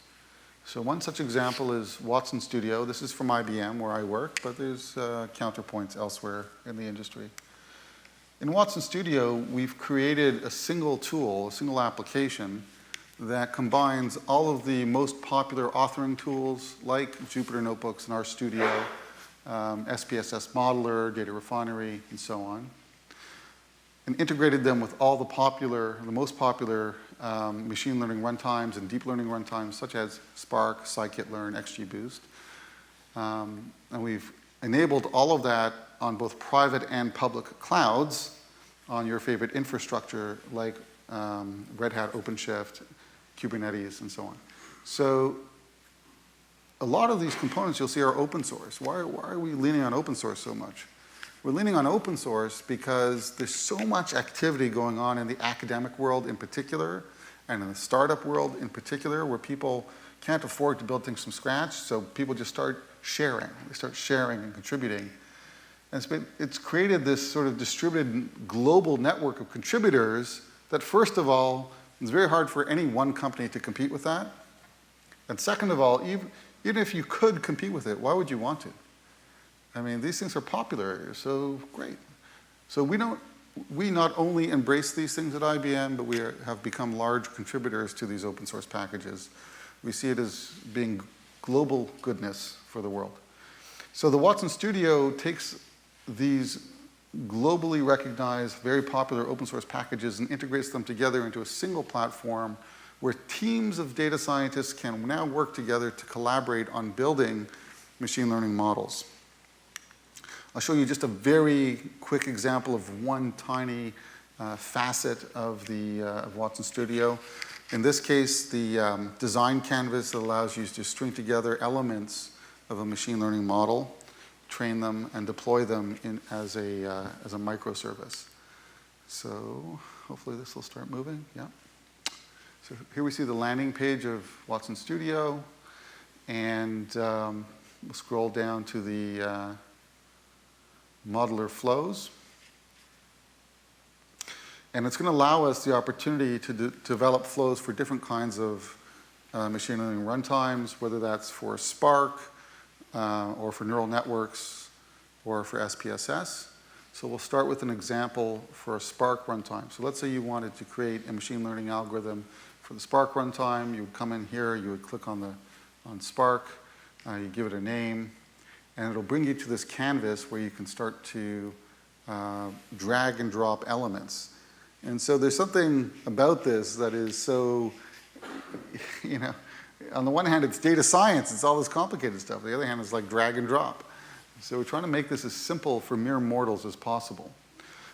So one such example is Watson Studio. This is from IBM where I work, but there's counterpoints elsewhere in the industry. In Watson Studio, we've created a single tool, a single application that combines all of the most popular authoring tools like Jupyter Notebooks and RStudio, SPSS Modeler, Data Refinery, and so on, and integrated them with all the most popular machine learning runtimes and deep learning runtimes such as Spark, scikit-learn, XGBoost. And we've enabled all of that on both private and public clouds on your favorite infrastructure like Red Hat OpenShift, Kubernetes, and so on. So a lot of these components you'll see are open source. Why are we leaning on open source so much? We're leaning on open source because there's so much activity going on in the academic world in particular, and in the startup world in particular, where people can't afford to build things from scratch, so people just start sharing. They start sharing and contributing. And it's created this sort of distributed global network of contributors that, first of all, it's very hard for any one company to compete with that. And second of all, even if you could compete with it, why would you want to? I mean, these things are popular, so great. So we not only embrace these things at IBM, but we have become large contributors to these open source packages. We see it as being global goodness for the world. So the Watson Studio takes these globally recognized, very popular open source packages and integrates them together into a single platform where teams of data scientists can now work together to collaborate on building machine learning models. I'll show you just a very quick example of one tiny facet of Watson Studio. In this case, the design canvas that allows you to string together elements of a machine learning model, train them, and deploy them as a microservice. So hopefully this will start moving. Yeah. So here we see the landing page of Watson Studio, and we'll scroll down to the modeler flows. And it's going to allow us the opportunity to develop flows for different kinds of machine learning runtimes, whether that's for Spark or for neural networks or for SPSS. So we'll start with an example for a Spark runtime. So let's say you wanted to create a machine learning algorithm for the Spark runtime. You would come in here, you would click on Spark, you give it a name, and it'll bring you to this canvas where you can start to drag and drop elements. And so there's something about this that is so, on the one hand, it's data science, it's all this complicated stuff. On the other hand, it's like drag and drop. So we're trying to make this as simple for mere mortals as possible.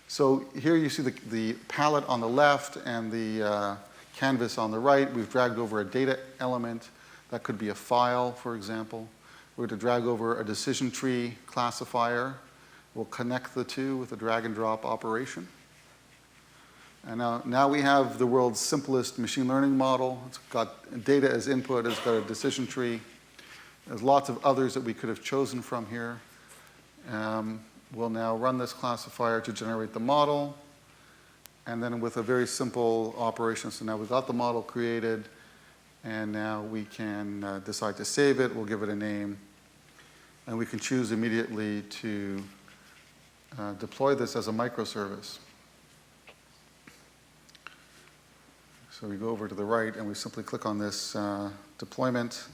So here you see the palette on the left and the canvas on the right. We've dragged over a data element. That could be a file, for example. We're going to drag over a decision tree classifier. We'll connect the two with a drag and drop operation. And now we have the world's simplest machine learning model. It's got data as input, it's got a decision tree. There's lots of others that we could have chosen from here. We'll now run this classifier to generate the model. And then with a very simple operation, so now we've got the model created, and now we can decide to save it. We'll give it a name. And we can choose immediately to deploy this as a microservice. So we go over to the right, and we simply click on this deployment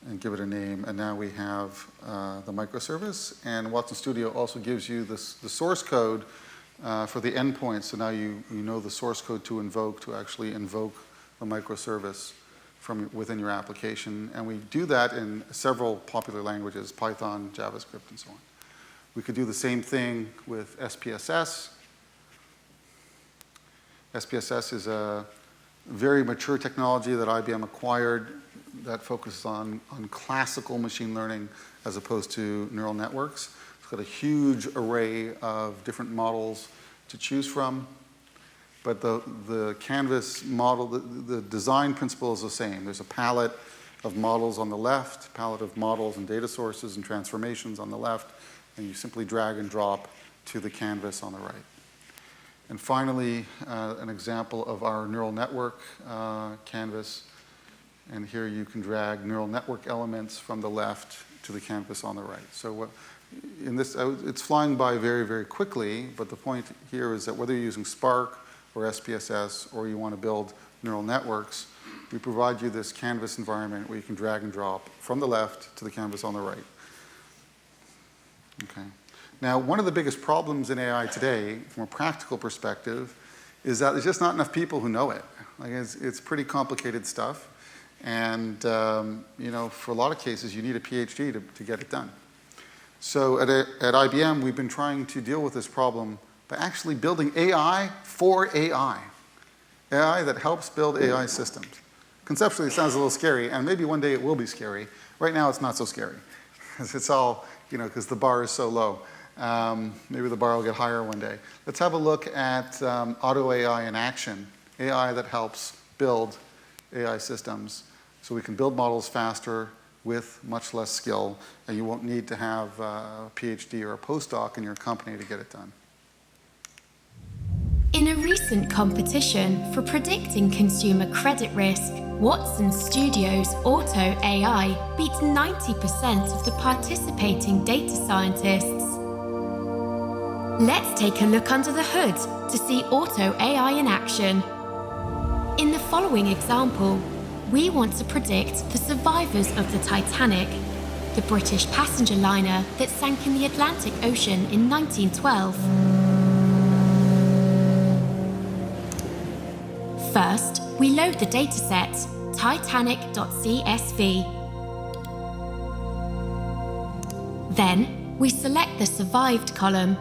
and give it a name. And now we have the microservice. And Watson Studio also gives you the source code for the endpoint. So now you know the source code to invoke, to actually invoke the microservice from within your application. And we do that in several popular languages, Python, JavaScript, and so on. We could do the same thing with SPSS. SPSS is a very mature technology that IBM acquired that focuses on classical machine learning as opposed to neural networks. It's got a huge array of different models to choose from. But the Canvas model, the design principle is the same. There's a palette of models on the left, palette of models and data sources and transformations on the left, and you simply drag and drop to the canvas on the right. And finally, an example of our neural network canvas. And here you can drag neural network elements from the left to the canvas on the right. So in this, it's flying by very, very quickly, but the point here is that whether you're using Spark or SPSS or you want to build neural networks, we provide you this canvas environment where you can drag and drop from the left to the canvas on the right. Okay. Now, one of the biggest problems in AI today, from a practical perspective, is that there's just not enough people who know it. Like it's pretty complicated stuff. And for a lot of cases, you need a PhD to get it done. So at IBM, we've been trying to deal with this problem by actually building AI for AI. AI that helps build AI systems. Conceptually, it sounds a little scary, and maybe one day it will be scary. Right now, it's not so scary. It's all, because the bar is so low. Maybe the bar will get higher one day. Let's have a look at auto AI in action. AI that helps build AI systems so we can build models faster with much less skill, and you won't need to have a PhD or a postdoc in your company to get it done. In a recent competition for predicting consumer credit risk, Watson Studio's Auto AI beat 90% of the participating data scientists. Let's take a look under the hood to see Auto AI in action. In the following example, we want to predict the survivors of the Titanic, the British passenger liner that sank in the Atlantic Ocean in 1912. First, we load the dataset, titanic.csv. Then, we select the survived column.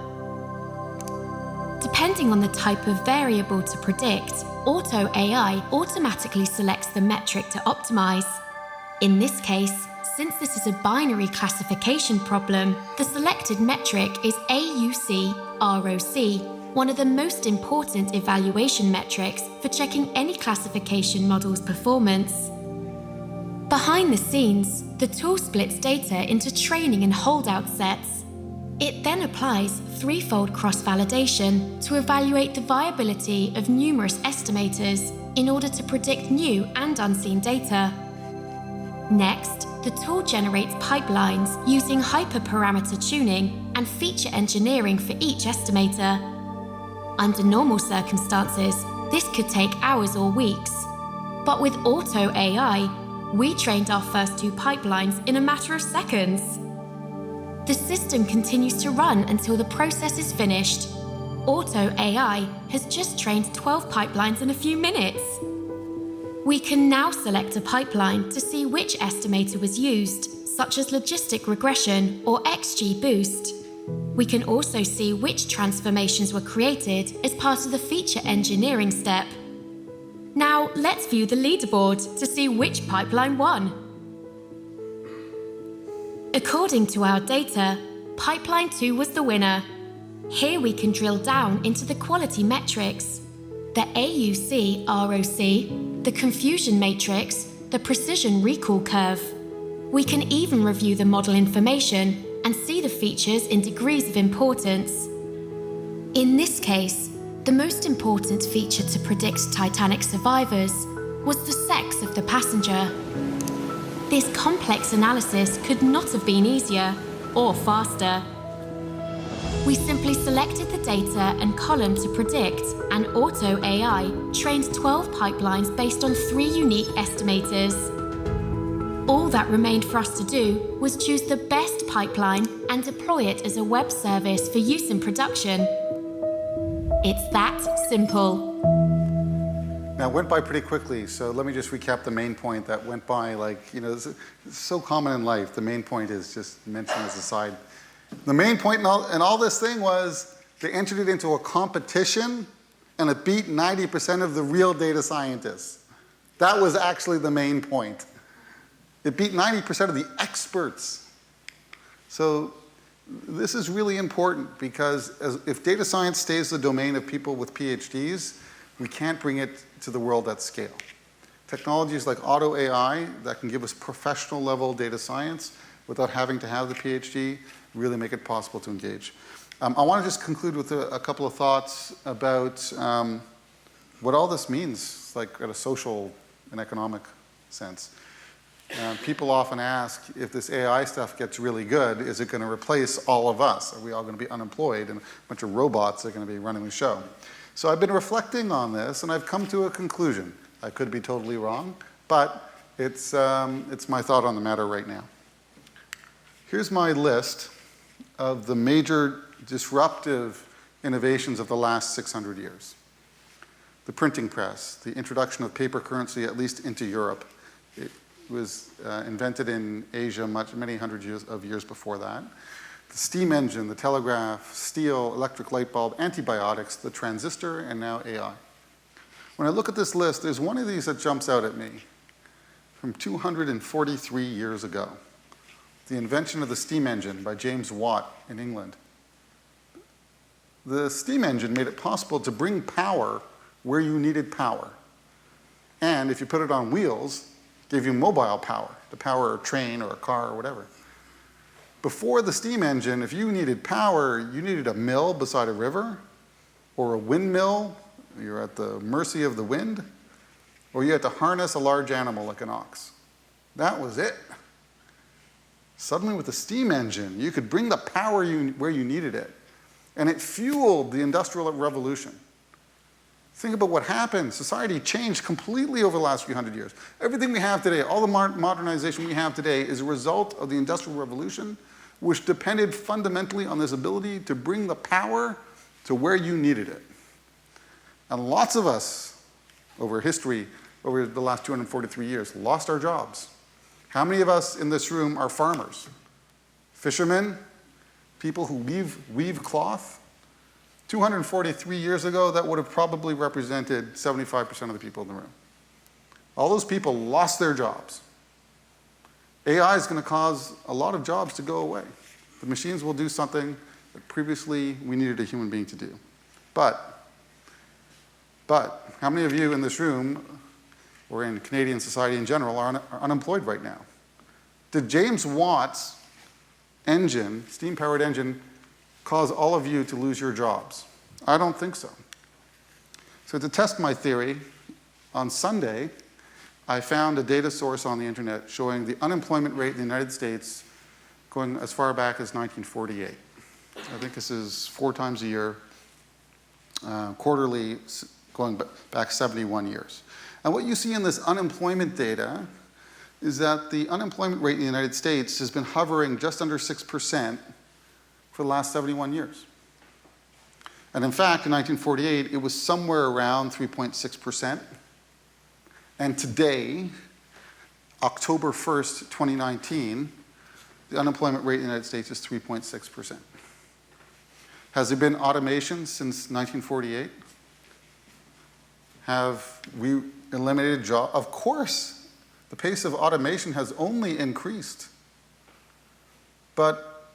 Depending on the type of variable to predict, Auto AI automatically selects the metric to optimize. In this case, since this is a binary classification problem, the selected metric is AUC-ROC, one of the most important evaluation metrics for checking any classification model's performance. Behind the scenes, the tool splits data into training and holdout sets. It then applies threefold cross-validation to evaluate the viability of numerous estimators in order to predict new and unseen data. Next, the tool generates pipelines using hyperparameter tuning and feature engineering for each estimator. Under normal circumstances, this could take hours or weeks. But with Auto AI, we trained our first two pipelines in a matter of seconds. The system continues to run until the process is finished. Auto AI has just trained 12 pipelines in a few minutes. We can now select a pipeline to see which estimator was used, such as logistic regression or XGBoost. We can also see which transformations were created as part of the feature engineering step. Now, let's view the leaderboard to see which pipeline won. According to our data, Pipeline 2 was the winner. Here we can drill down into the quality metrics. The AUC ROC, the confusion matrix, the precision recall curve. We can even review the model information and see the features in degrees of importance. In this case, the most important feature to predict Titanic survivors was the sex of the passenger. This complex analysis could not have been easier or faster. We simply selected the data and column to predict, and Auto AI trained 12 pipelines based on 3 unique estimators. All that remained for us to do was choose the best pipeline and deploy it as a web service for use in production. It's that simple. Now, it went by pretty quickly, so let me just recap the main point that went by. It's so common in life. The main point is just mentioned as a side. The main point in all this thing was they entered it into a competition, and it beat 90% of the real data scientists. That was actually the main point. It beat 90% of the experts. So this is really important because if data science stays the domain of people with PhDs, we can't bring it to the world at scale. Technologies like Auto AI that can give us professional level data science without having to have the PhD really make it possible to engage. I want to just conclude with a couple of thoughts about what all this means, like at a social and economic sense. People often ask, if this AI stuff gets really good, is it going to replace all of us? Are we all going to be unemployed and a bunch of robots are going to be running the show? So I've been reflecting on this, and I've come to a conclusion. I could be totally wrong, but it's my thought on the matter right now. Here's my list of the major disruptive innovations of the last 600 years. The printing press, the introduction of paper currency, at least into Europe. It was invented in Asia many hundred years before that. The steam engine, the telegraph, steel, electric light bulb, antibiotics, the transistor, and now AI. When I look at this list, there's one of these that jumps out at me from 243 years ago. The invention of the steam engine by James Watt in England. The steam engine made it possible to bring power where you needed power. And if you put it on wheels, gave you mobile power to power a train or a car or whatever. Before the steam engine, if you needed power, you needed a mill beside a river, or a windmill, you're at the mercy of the wind, or you had to harness a large animal like an ox. That was it. Suddenly with the steam engine, you could bring the power where you needed it. And it fueled the Industrial Revolution. Think about what happened. Society changed completely over the last few hundred years. Everything we have today, all the modernization we have today is a result of the Industrial Revolution, which depended fundamentally on this ability to bring the power to where you needed it. And lots of us, over history, over the last 243 years, lost our jobs. How many of us in this room are farmers? Fishermen? People who weave cloth? 243 years ago, that would have probably represented 75% of the people in the room. All those people lost their jobs. AI is going to cause a lot of jobs to go away. The machines will do something that previously we needed a human being to do. But how many of you in this room, or in Canadian society in general, are unemployed right now? Did James Watt's engine, steam-powered engine, cause all of you to lose your jobs? I don't think so. So to test my theory, on Sunday, I found a data source on the internet showing the unemployment rate in the United States going as far back as 1948. I think this is 4 times a year, quarterly, going back 71 years. And what you see in this unemployment data is that the unemployment rate in the United States has been hovering just under 6% for the last 71 years. And in fact, in 1948, it was somewhere around 3.6%. And today, October 1st, 2019, the unemployment rate in the United States is 3.6%. Has there been automation since 1948? Have we eliminated jobs? Of course. The pace of automation has only increased. But,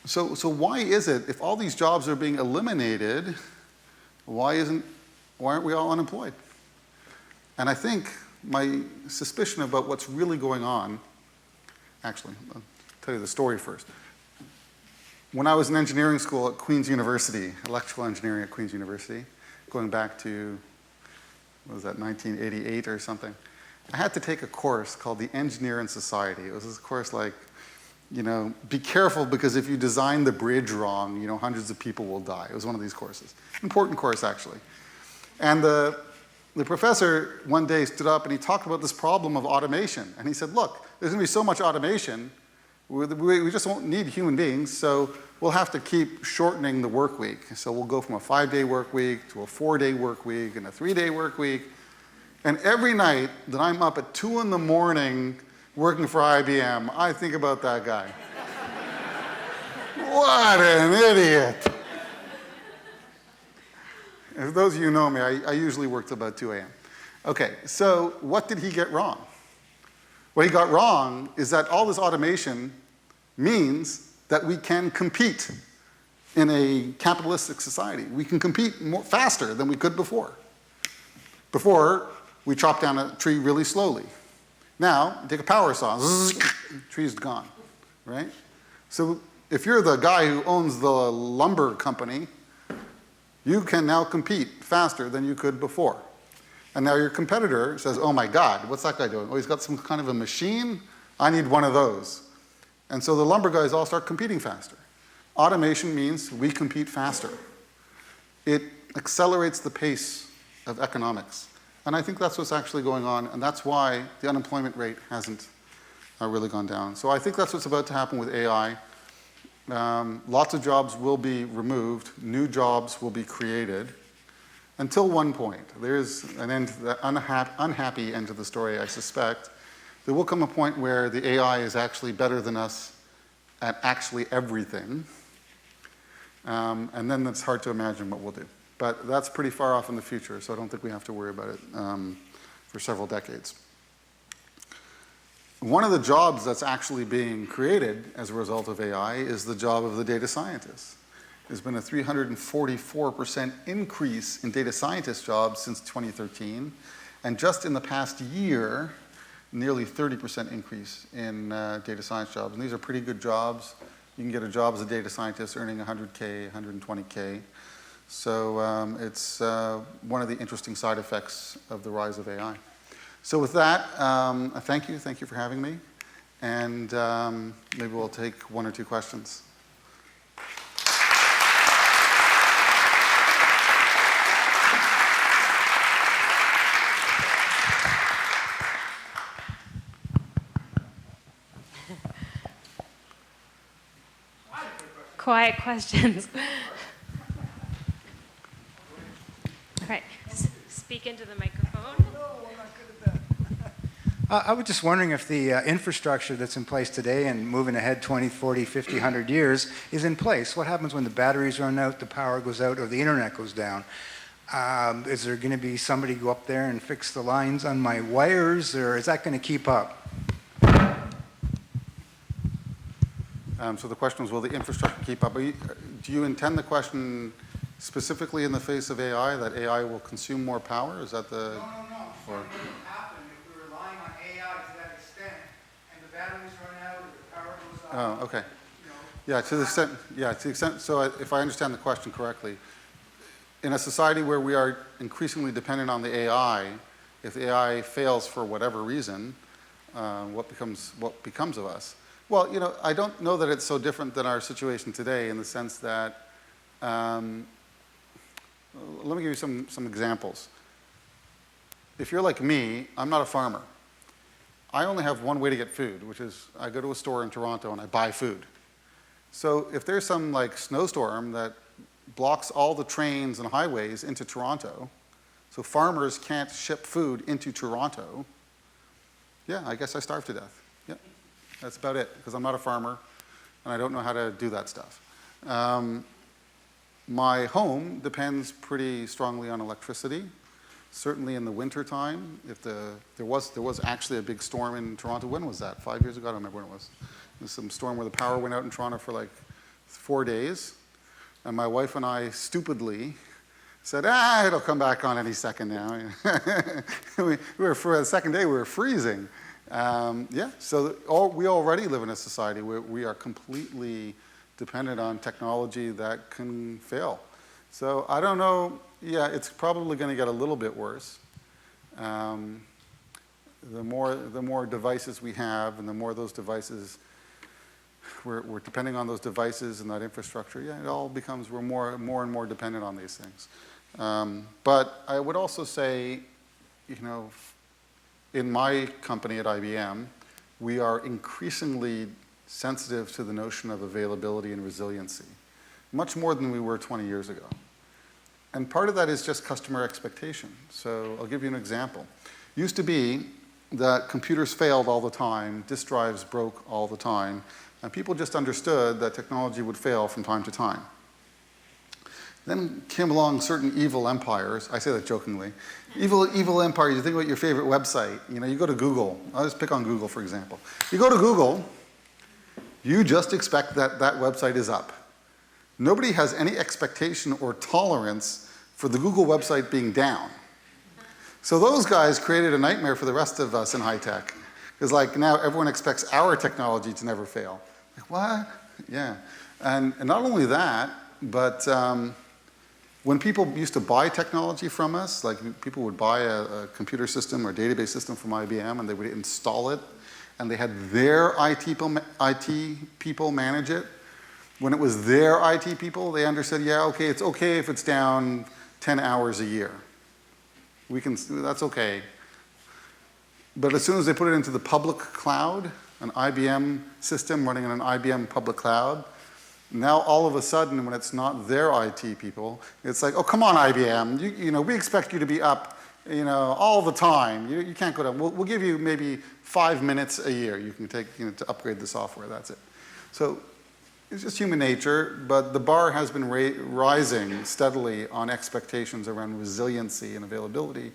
so why is it, if all these jobs are being eliminated, why aren't we all unemployed? And I think my suspicion about what's really going on, actually, I'll tell you the story first. When I was in engineering school at Queen's University, electrical engineering at Queen's University, going back to, what was that, 1988 or something, I had to take a course called the Engineer in Society. It was this course like, be careful because if you design the bridge wrong, hundreds of people will die. It was one of these courses. Important course, actually. And the professor one day stood up and he talked about this problem of automation. And he said, look, there's going to be so much automation, we just won't need human beings, so we'll have to keep shortening the work week. So we'll go from a 5-day work week to a 4-day work week and a 3-day work week. And every night that I'm up at 2 in the morning working for IBM, I think about that guy. What an idiot. As those of you who know me, I usually work till about 2 a.m. Okay, so what did he get wrong? What he got wrong is that all this automation means that we can compete in a capitalistic society. We can compete faster than we could before. Before, we chop down a tree really slowly. Now, you take a power saw, tree's gone, right? So if you're the guy who owns the lumber company, you can now compete faster than you could before. And now your competitor says, oh my God, what's that guy doing? Oh, he's got some kind of a machine? I need one of those. And so the lumber guys all start competing faster. Automation means we compete faster. It accelerates the pace of economics. And I think that's what's actually going on, and that's why the unemployment rate hasn't really gone down. So I think that's what's about to happen with AI. Lots of jobs will be removed, new jobs will be created, until one point. There's an end, the unhappy end to the story, I suspect. There will come a point where the AI is actually better than us at actually everything. And then it's hard to imagine what we'll do. But that's pretty far off in the future, so I don't think we have to worry about it for several decades. One of the jobs that's actually being created as a result of AI is the job of the data scientist. There's been a 344% increase in data scientist jobs since 2013, and just in the past year, nearly 30% increase in data science jobs. And these are pretty good jobs. You can get a job as a data scientist earning 100K, 120K. So it's one of the interesting side effects of the rise of AI. So with that, thank you for having me. And maybe we'll take 1 or 2 questions. Quiet questions. All right, speak into the microphone. I was just wondering if the infrastructure that's in place today and moving ahead 20, 40, 50, 100 years is in place. What happens when the batteries run out, the power goes out, or the internet goes down? Is there going to be somebody go up there and fix the lines on my wires, or is that going to keep up? So the question was, will the infrastructure keep up? Do you intend the question specifically in the face of AI, that AI will consume more power? Is that the... No. What would happen if we were relying on AI to that extent, and the batteries run out, or the power goes out? Oh, okay. Yeah, to the extent, so if I understand the question correctly, in a society where we are increasingly dependent on the AI, if the AI fails for whatever reason, what becomes of us? Well, I don't know that it's so different than our situation today in the sense that, let me give you some examples. If you're like me, I'm not a farmer. I only have one way to get food, which is I go to a store in Toronto and I buy food. So if there's some snowstorm that blocks all the trains and highways into Toronto, so farmers can't ship food into Toronto, yeah, I guess I starve to death. Yeah. That's about it, because I'm not a farmer, and I don't know how to do that stuff. My home depends pretty strongly on electricity, Certainly in the winter time, if there was actually a big storm in Toronto. When was that? 5 years ago? I don't remember when it was. There was some storm where the power went out in Toronto for like 4 days. And my wife and I stupidly said, it'll come back on any second now. we were, for the second day, we were freezing. So we already live in a society where we are completely dependent on technology that can fail. So I don't know, it's probably going to get a little bit worse. The more devices we have and the more those devices, we're depending on those devices and that infrastructure, it all becomes, we're more and more dependent on these things. But I would also say, in my company at IBM, we are increasingly sensitive to the notion of availability and resiliency, much more than we were 20 years ago. And part of that is just customer expectation. So I'll give you an example. It used to be that computers failed all the time, disk drives broke all the time, and people just understood that technology would fail from time to time. Then came along certain evil empires. I say that jokingly. Evil empires, you think about your favorite website. You go to Google. I'll just pick on Google, for example. You go to Google, you just expect that that website is up. Nobody has any expectation or tolerance for the Google website being down. So those guys created a nightmare for the rest of us in high tech. Because now everyone expects our technology to never fail. Like, what? Yeah. And not only that, but when people used to buy technology from us, like people would buy a computer system or database system from IBM and they would install it, and they had their IT people manage it. When it was their IT people, they understood, it's okay if it's down 10 hours a year. That's okay. But as soon as they put it into the public cloud, an IBM system running in an IBM public cloud, now all of a sudden, when it's not their IT people, it's like, oh, come on, IBM, we expect you to be up, all the time. You can't go down. We'll give you maybe 5 minutes a year you can take, to upgrade the software. That's it. So it's just human nature, but the bar has been rising steadily on expectations around resiliency and availability,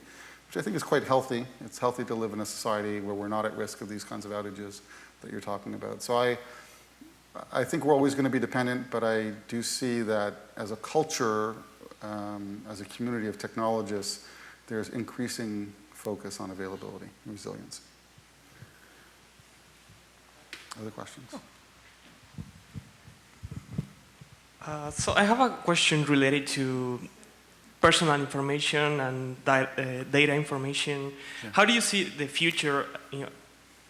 which I think is quite healthy. It's healthy to live in a society where we're not at risk of these kinds of outages that you're talking about. So I think we're always going to be dependent, but I do see that as a culture, as a community of technologists, there's increasing focus on availability and resilience. Other questions? So I have a question related to personal information and data information. Yeah. How do you see the future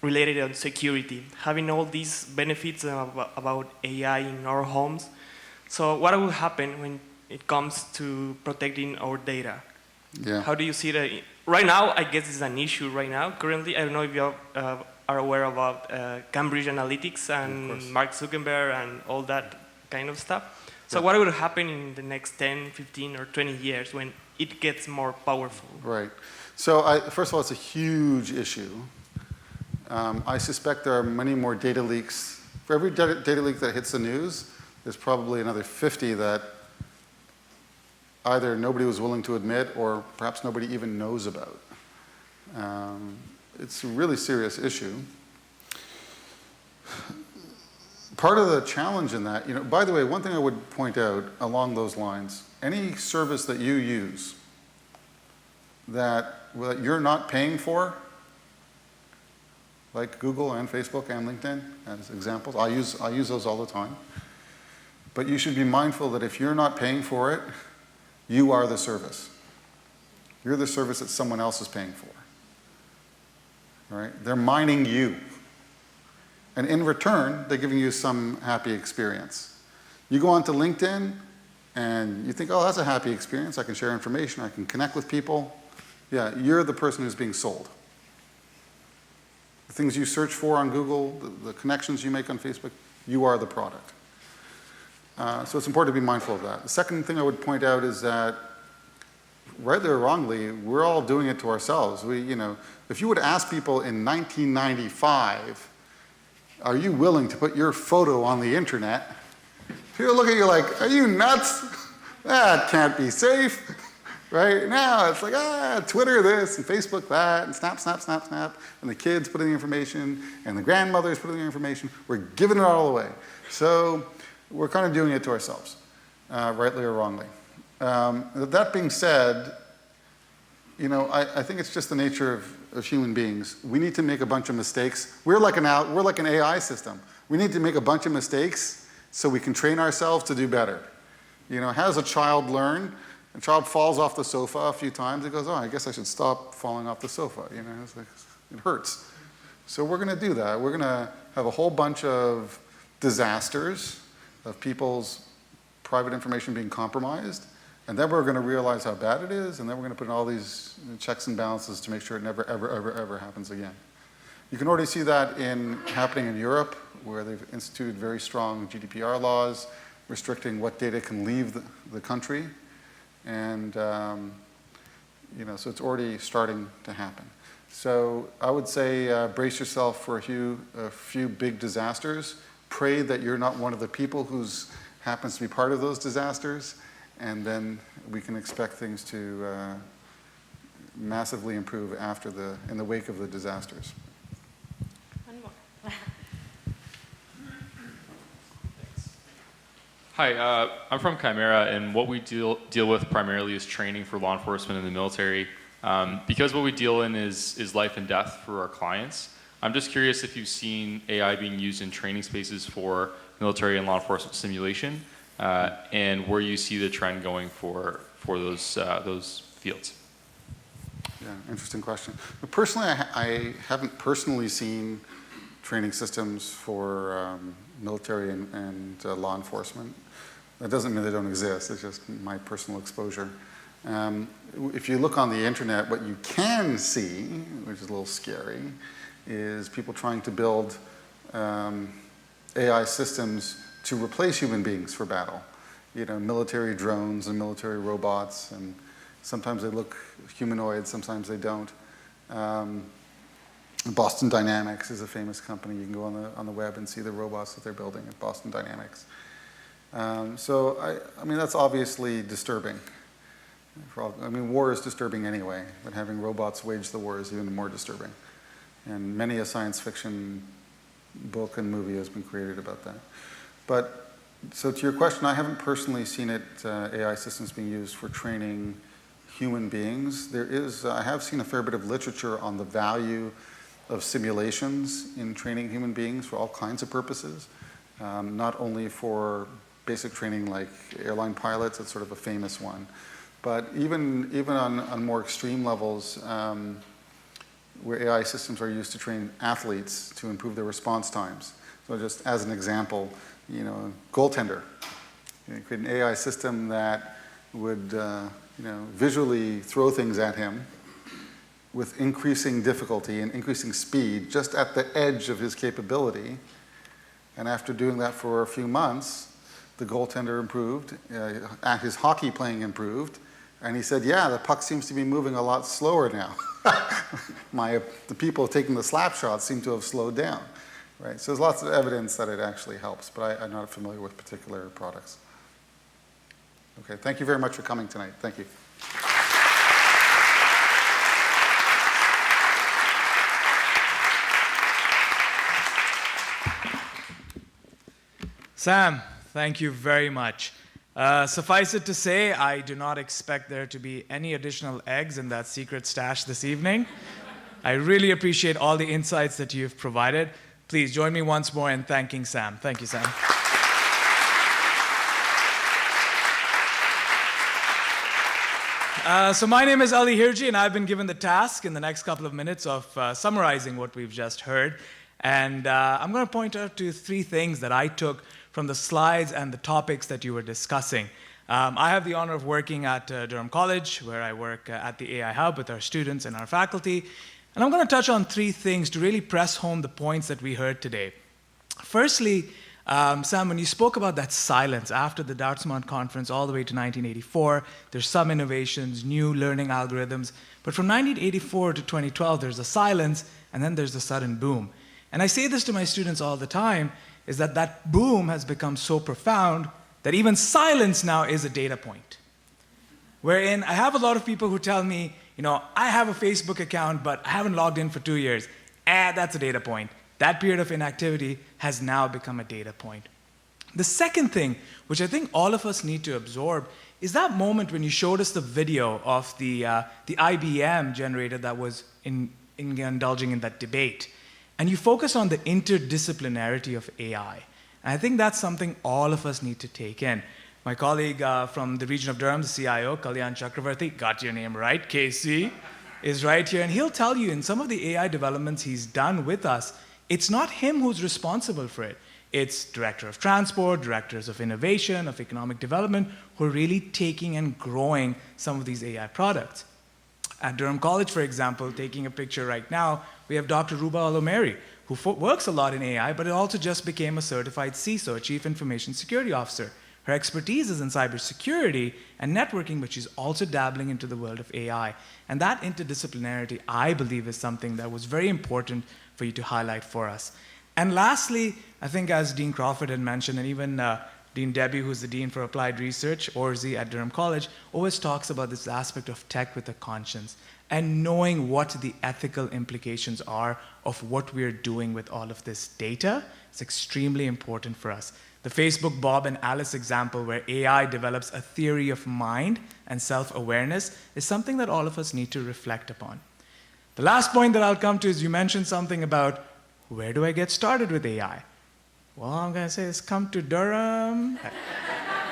related on security? Having all these benefits about AI in our homes. So what will happen when it comes to protecting our data? Yeah. How do you see that? Right now, I guess it's an issue right now. Currently, I don't know if you are aware about Cambridge Analytica and Mark Zuckerberg and all that kind of stuff. So what will happen in the next 10, 15, or 20 years when it gets more powerful? Right. So first of all, it's a huge issue. I suspect there are many more data leaks. For every data leak that hits the news, there's probably another 50 that either nobody was willing to admit or perhaps nobody even knows about. It's a really serious issue. Part of the challenge in that, by the way, one thing I would point out along those lines, any service that you use that you're not paying for, like Google and Facebook and LinkedIn as examples, I use those all the time. But you should be mindful that if you're not paying for it, you are the service. You're the service that someone else is paying for. All right? They're mining you. And in return, they're giving you some happy experience. You go onto LinkedIn and you think, oh, that's a happy experience. I can share information. I can connect with people. Yeah, you're the person who's being sold. The things you search for on Google, the connections you make on Facebook, you are the product. So it's important to be mindful of that. The second thing I would point out is that, rightly or wrongly, we're all doing it to ourselves. If you would ask people in 1995, are you willing to put your photo on the internet? People look at you like, are you nuts? That can't be safe, Right now, it's like, Twitter this, and Facebook that, and snap, snap, snap, snap, and the kids put in the information, and the grandmothers put in the information. We're giving it all away. So we're kind of doing it to ourselves, rightly or wrongly. That being said, I think it's just the nature of human beings. We need to make a bunch of mistakes. We're like an AI system. We need to make a bunch of mistakes so we can train ourselves to do better. How does a child learn? A child falls off the sofa a few times. It goes, I guess I should stop falling off the sofa. It's like, it hurts. So we're going to do that. We're going to have a whole bunch of disasters of people's private information being compromised. And then we're going to realize how bad it is. And then we're going to put in all these checks and balances to make sure it never, ever, ever, ever happens again. You can already see that happening in Europe, where they've instituted very strong GDPR laws restricting what data can leave the country. And so it's already starting to happen. So I would say brace yourself for a few big disasters. Pray that you're not one of the people who happens to be part of those disasters, and then we can expect things to massively improve in the wake of the disasters. One more. Hi, I'm from Chimera, and what we deal with primarily is training for law enforcement and the military. Because what we deal in is life and death for our clients, I'm just curious if you've seen AI being used in training spaces for military and law enforcement simulation, and where you see the trend going for those fields. Yeah, interesting question. But personally, I haven't personally seen training systems for military and law enforcement. That doesn't mean they don't exist. It's just my personal exposure. If you look on the internet, what you can see, which is a little scary, is people trying to build AI systems to replace human beings for battle. Military drones and military robots, and sometimes they look humanoid, sometimes they don't. Boston Dynamics is a famous company. You can go on the web and see the robots that they're building at Boston Dynamics. So I mean, that's obviously disturbing. War is disturbing anyway, but having robots wage the war is even more disturbing. And many a science fiction book and movie has been created about that. But, so to your question, I haven't personally seen AI systems being used for training human beings. I have seen a fair bit of literature on the value of simulations in training human beings for all kinds of purposes, not only for basic training like airline pilots. It's sort of a famous one. But even on more extreme levels, where AI systems are used to train athletes to improve their response times. So just as an example, goaltender. Create an AI system that would visually throw things at him with increasing difficulty and increasing speed just at the edge of his capability. And after doing that for a few months, the goaltender improved, his hockey playing improved, and he said, yeah, the puck seems to be moving a lot slower now. The people taking the slap shots seem to have slowed down. Right? So there's lots of evidence that it actually helps, but I'm not familiar with particular products. Okay, thank you very much for coming tonight. Thank you. Sam, thank you very much. Suffice it to say, I do not expect there to be any additional eggs in that secret stash this evening. I really appreciate all the insights that you've provided. Please join me once more in thanking Sam. Thank you, Sam. So my name is Ali Hirji, and I've been given the task in the next couple of minutes of summarizing what we've just heard. And I'm going to point out to 3 things that I took from the slides and the topics that you were discussing. I have the honor of working at Durham College, where I work at the AI Hub with our students and our faculty. And I'm going to touch on 3 things to really press home the points that we heard today. Firstly, Sam, when you spoke about that silence after the Dartmouth conference all the way to 1984, there's some innovations, new learning algorithms. But from 1984 to 2012, there's a silence, and then there's a sudden boom. And I say this to my students all the time, is that boom has become so profound that even silence now is a data point. wherein I have a lot of people who tell me, I have a Facebook account, but I haven't logged in for 2 years. That's a data point. That period of inactivity has now become a data point. The second thing, which I think all of us need to absorb, is that moment when you showed us the video of the IBM generator that was indulging in that debate. And you focus on the interdisciplinarity of AI. And I think that's something all of us need to take in. My colleague from the region of Durham, the CIO, Kalyan Chakravarthy, got your name right, KC, is right here. And he'll tell you in some of the AI developments he's done with us, it's not him who's responsible for it. It's Director of Transport, Directors of Innovation, of Economic Development, who are really taking and growing some of these AI products. At Durham College, for example, taking a picture right now, we have Dr. Ruba Olomeri, who works a lot in AI, but also just became a certified CISO, Chief Information Security Officer. Her expertise is in cybersecurity and networking, but she's also dabbling into the world of AI. And that interdisciplinarity, I believe, is something that was very important for you to highlight for us. And lastly, I think as Dean Crawford had mentioned, and even Dean Debbie, who's the Dean for Applied Research, Orzi at Durham College, always talks about this aspect of tech with a conscience and knowing what the ethical implications are of what we're doing with all of this data. It's extremely important for us. The Facebook Bob and Alice example, where AI develops a theory of mind and self-awareness, is something that all of us need to reflect upon. The last point that I'll come to is you mentioned something about where do I get started with AI? Well, I'm going to say is come to Durham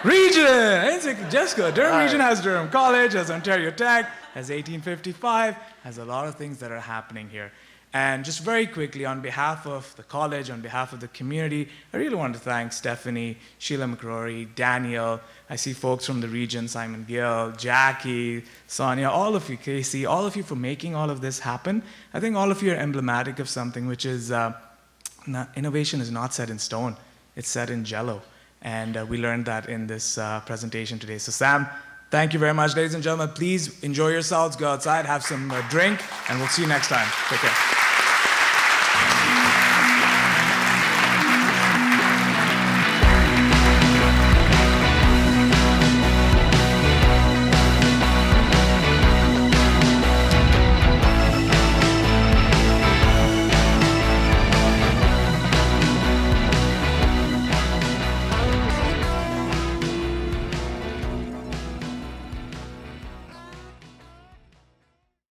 region. It's just go. Durham region has Durham College, has Ontario Tech, has 1855, has a lot of things that are happening here. And just very quickly, on behalf of the college, on behalf of the community, I really want to thank Stephanie, Sheila McCrory, Daniel. I see folks from the region, Simon Gill, Jackie, Sonia, all of you, Casey, all of you for making all of this happen. I think all of you are emblematic of something, which is innovation is not set in stone. It's set in jello. And we learned that in this presentation today. So Sam, thank you very much, ladies and gentlemen. Please enjoy yourselves, go outside, have some drink, and we'll see you next time. Take care.